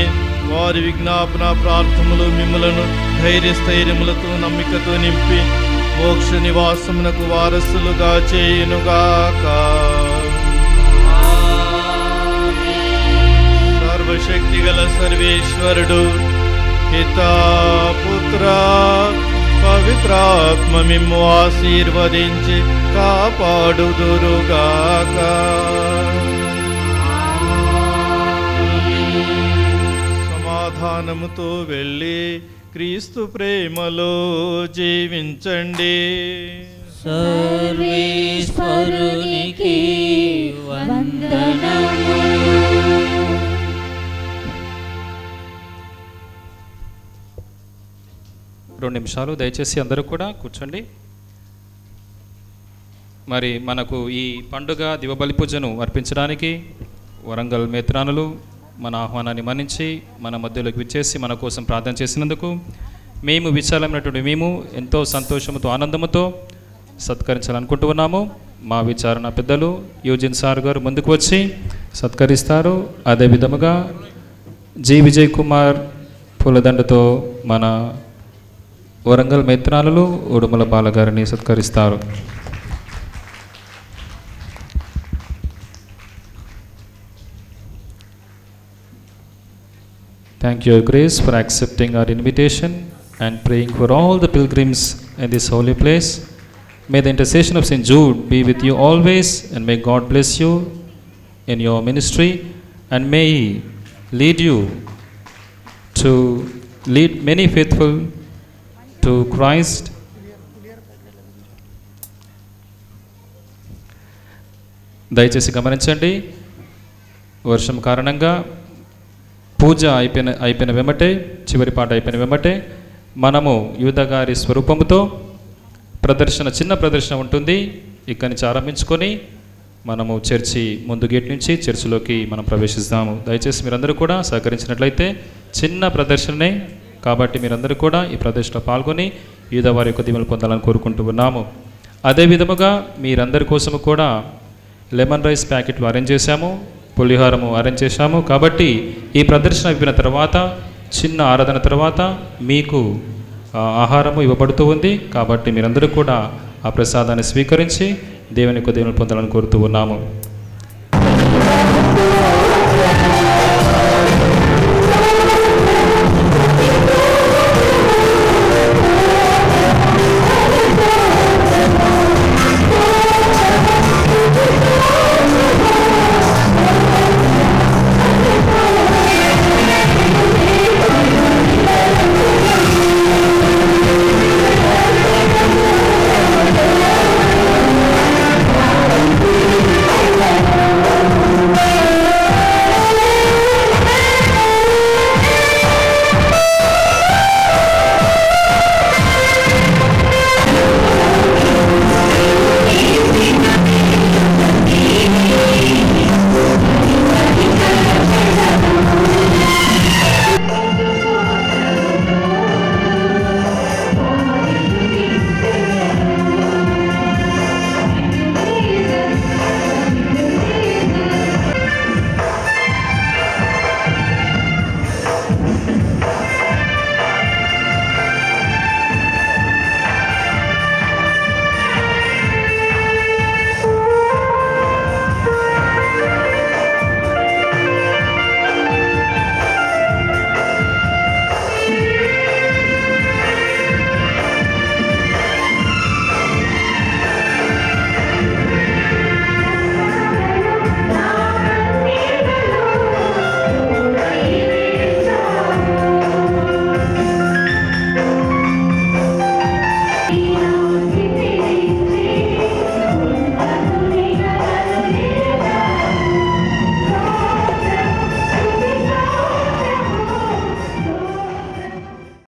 వారి విజ్ఞాపన ప్రార్థనలు మిమ్ములను ధైర్యస్థైర్యములతో నమ్మికతో నింపి మోక్ష నివాసమునకు వారసులుగా చేయునుగాక. సర్వశక్తిగల సర్వేశ్వరుడు పితా పుత్ర పవిత్రాత్మ మిమ్ము ఆశీర్వదించి కాపాడుదురుగాక. సమాధానముతో వెళ్ళి క్రీస్తు ప్రేమలో జీవించండి. సర్వేశ్వరునికి వందనములు. 2 నిమిషాలు దయచేసి అందరూ కూడా కూర్చోండి. మరి మనకు ఈ పండుగ దివబలి పూజను అర్పించడానికి వరంగల్ మేత్రానులు మన ఆహ్వానాన్ని మన్నించి మన మధ్యలోకి విచ్చేసి మన కోసం ప్రార్థన చేసినందుకు మేము విచారమైనటువంటి మేము ఎంతో సంతోషంతో ఆనందంతో సత్కరించాలనుకుంటూ ఉన్నాము. మా విచారణ పెద్దలు యూజిన్ సార్ గారు ముందుకు వచ్చి సత్కరిస్తారు. అదే విధముగా జి విజయ్ కుమార్ పూలదండతో మన Warangal మేత్రానులు Udumala బాలగారిని సత్కరిస్తారు. Thank you, Your Grace, for accepting our invitation and praying for all the pilgrims in this holy place. May the intercession of St. Jude be with you always, and may God bless you in your ministry, and may He lead you to lead many faithful to Christ. దయచేసి గమనించండి, వర్షం కారణంగా పూజ అయిపోయిన వెంబటే, చివరి పాట అయిపోయిన వెంబటే మనము యూదా గారి స్వరూపముతో చిన్న ప్రదర్శన ఉంటుంది. ఇక్కడి నుంచి ఆరంభించుకొని మనము చర్చి ముందు గేట్ నుంచి చర్చిలోకి మనం ప్రవేశిస్తాము. దయచేసి మీరందరూ కూడా సహకరించినట్లయితే చిన్న ప్రదర్శనే కాబట్టి మీరందరూ కూడా ఈ ప్రదర్శనలో పాల్గొని యూదా వారి యొక్క దీవెనలు పొందాలని కోరుకుంటూ ఉన్నాము. అదే విధముగా మీరందరి కోసము కూడా లెమన్ రైస్ ప్యాకెట్లు అరేంజ్ చేశాము, పులిహారము అరేంజ్ చేశాము. కాబట్టి ఈ ప్రదర్శన అయిపోయిన తర్వాత చిన్న ఆరాధన తర్వాత మీకు ఆహారము ఇవ్వబడుతూ ఉంది. కాబట్టి మీరందరూ కూడా ఆ ప్రసాదాన్ని స్వీకరించి దేవుని యొక్క దీవెనలు పొందాలని కోరుతూ ఉన్నాము.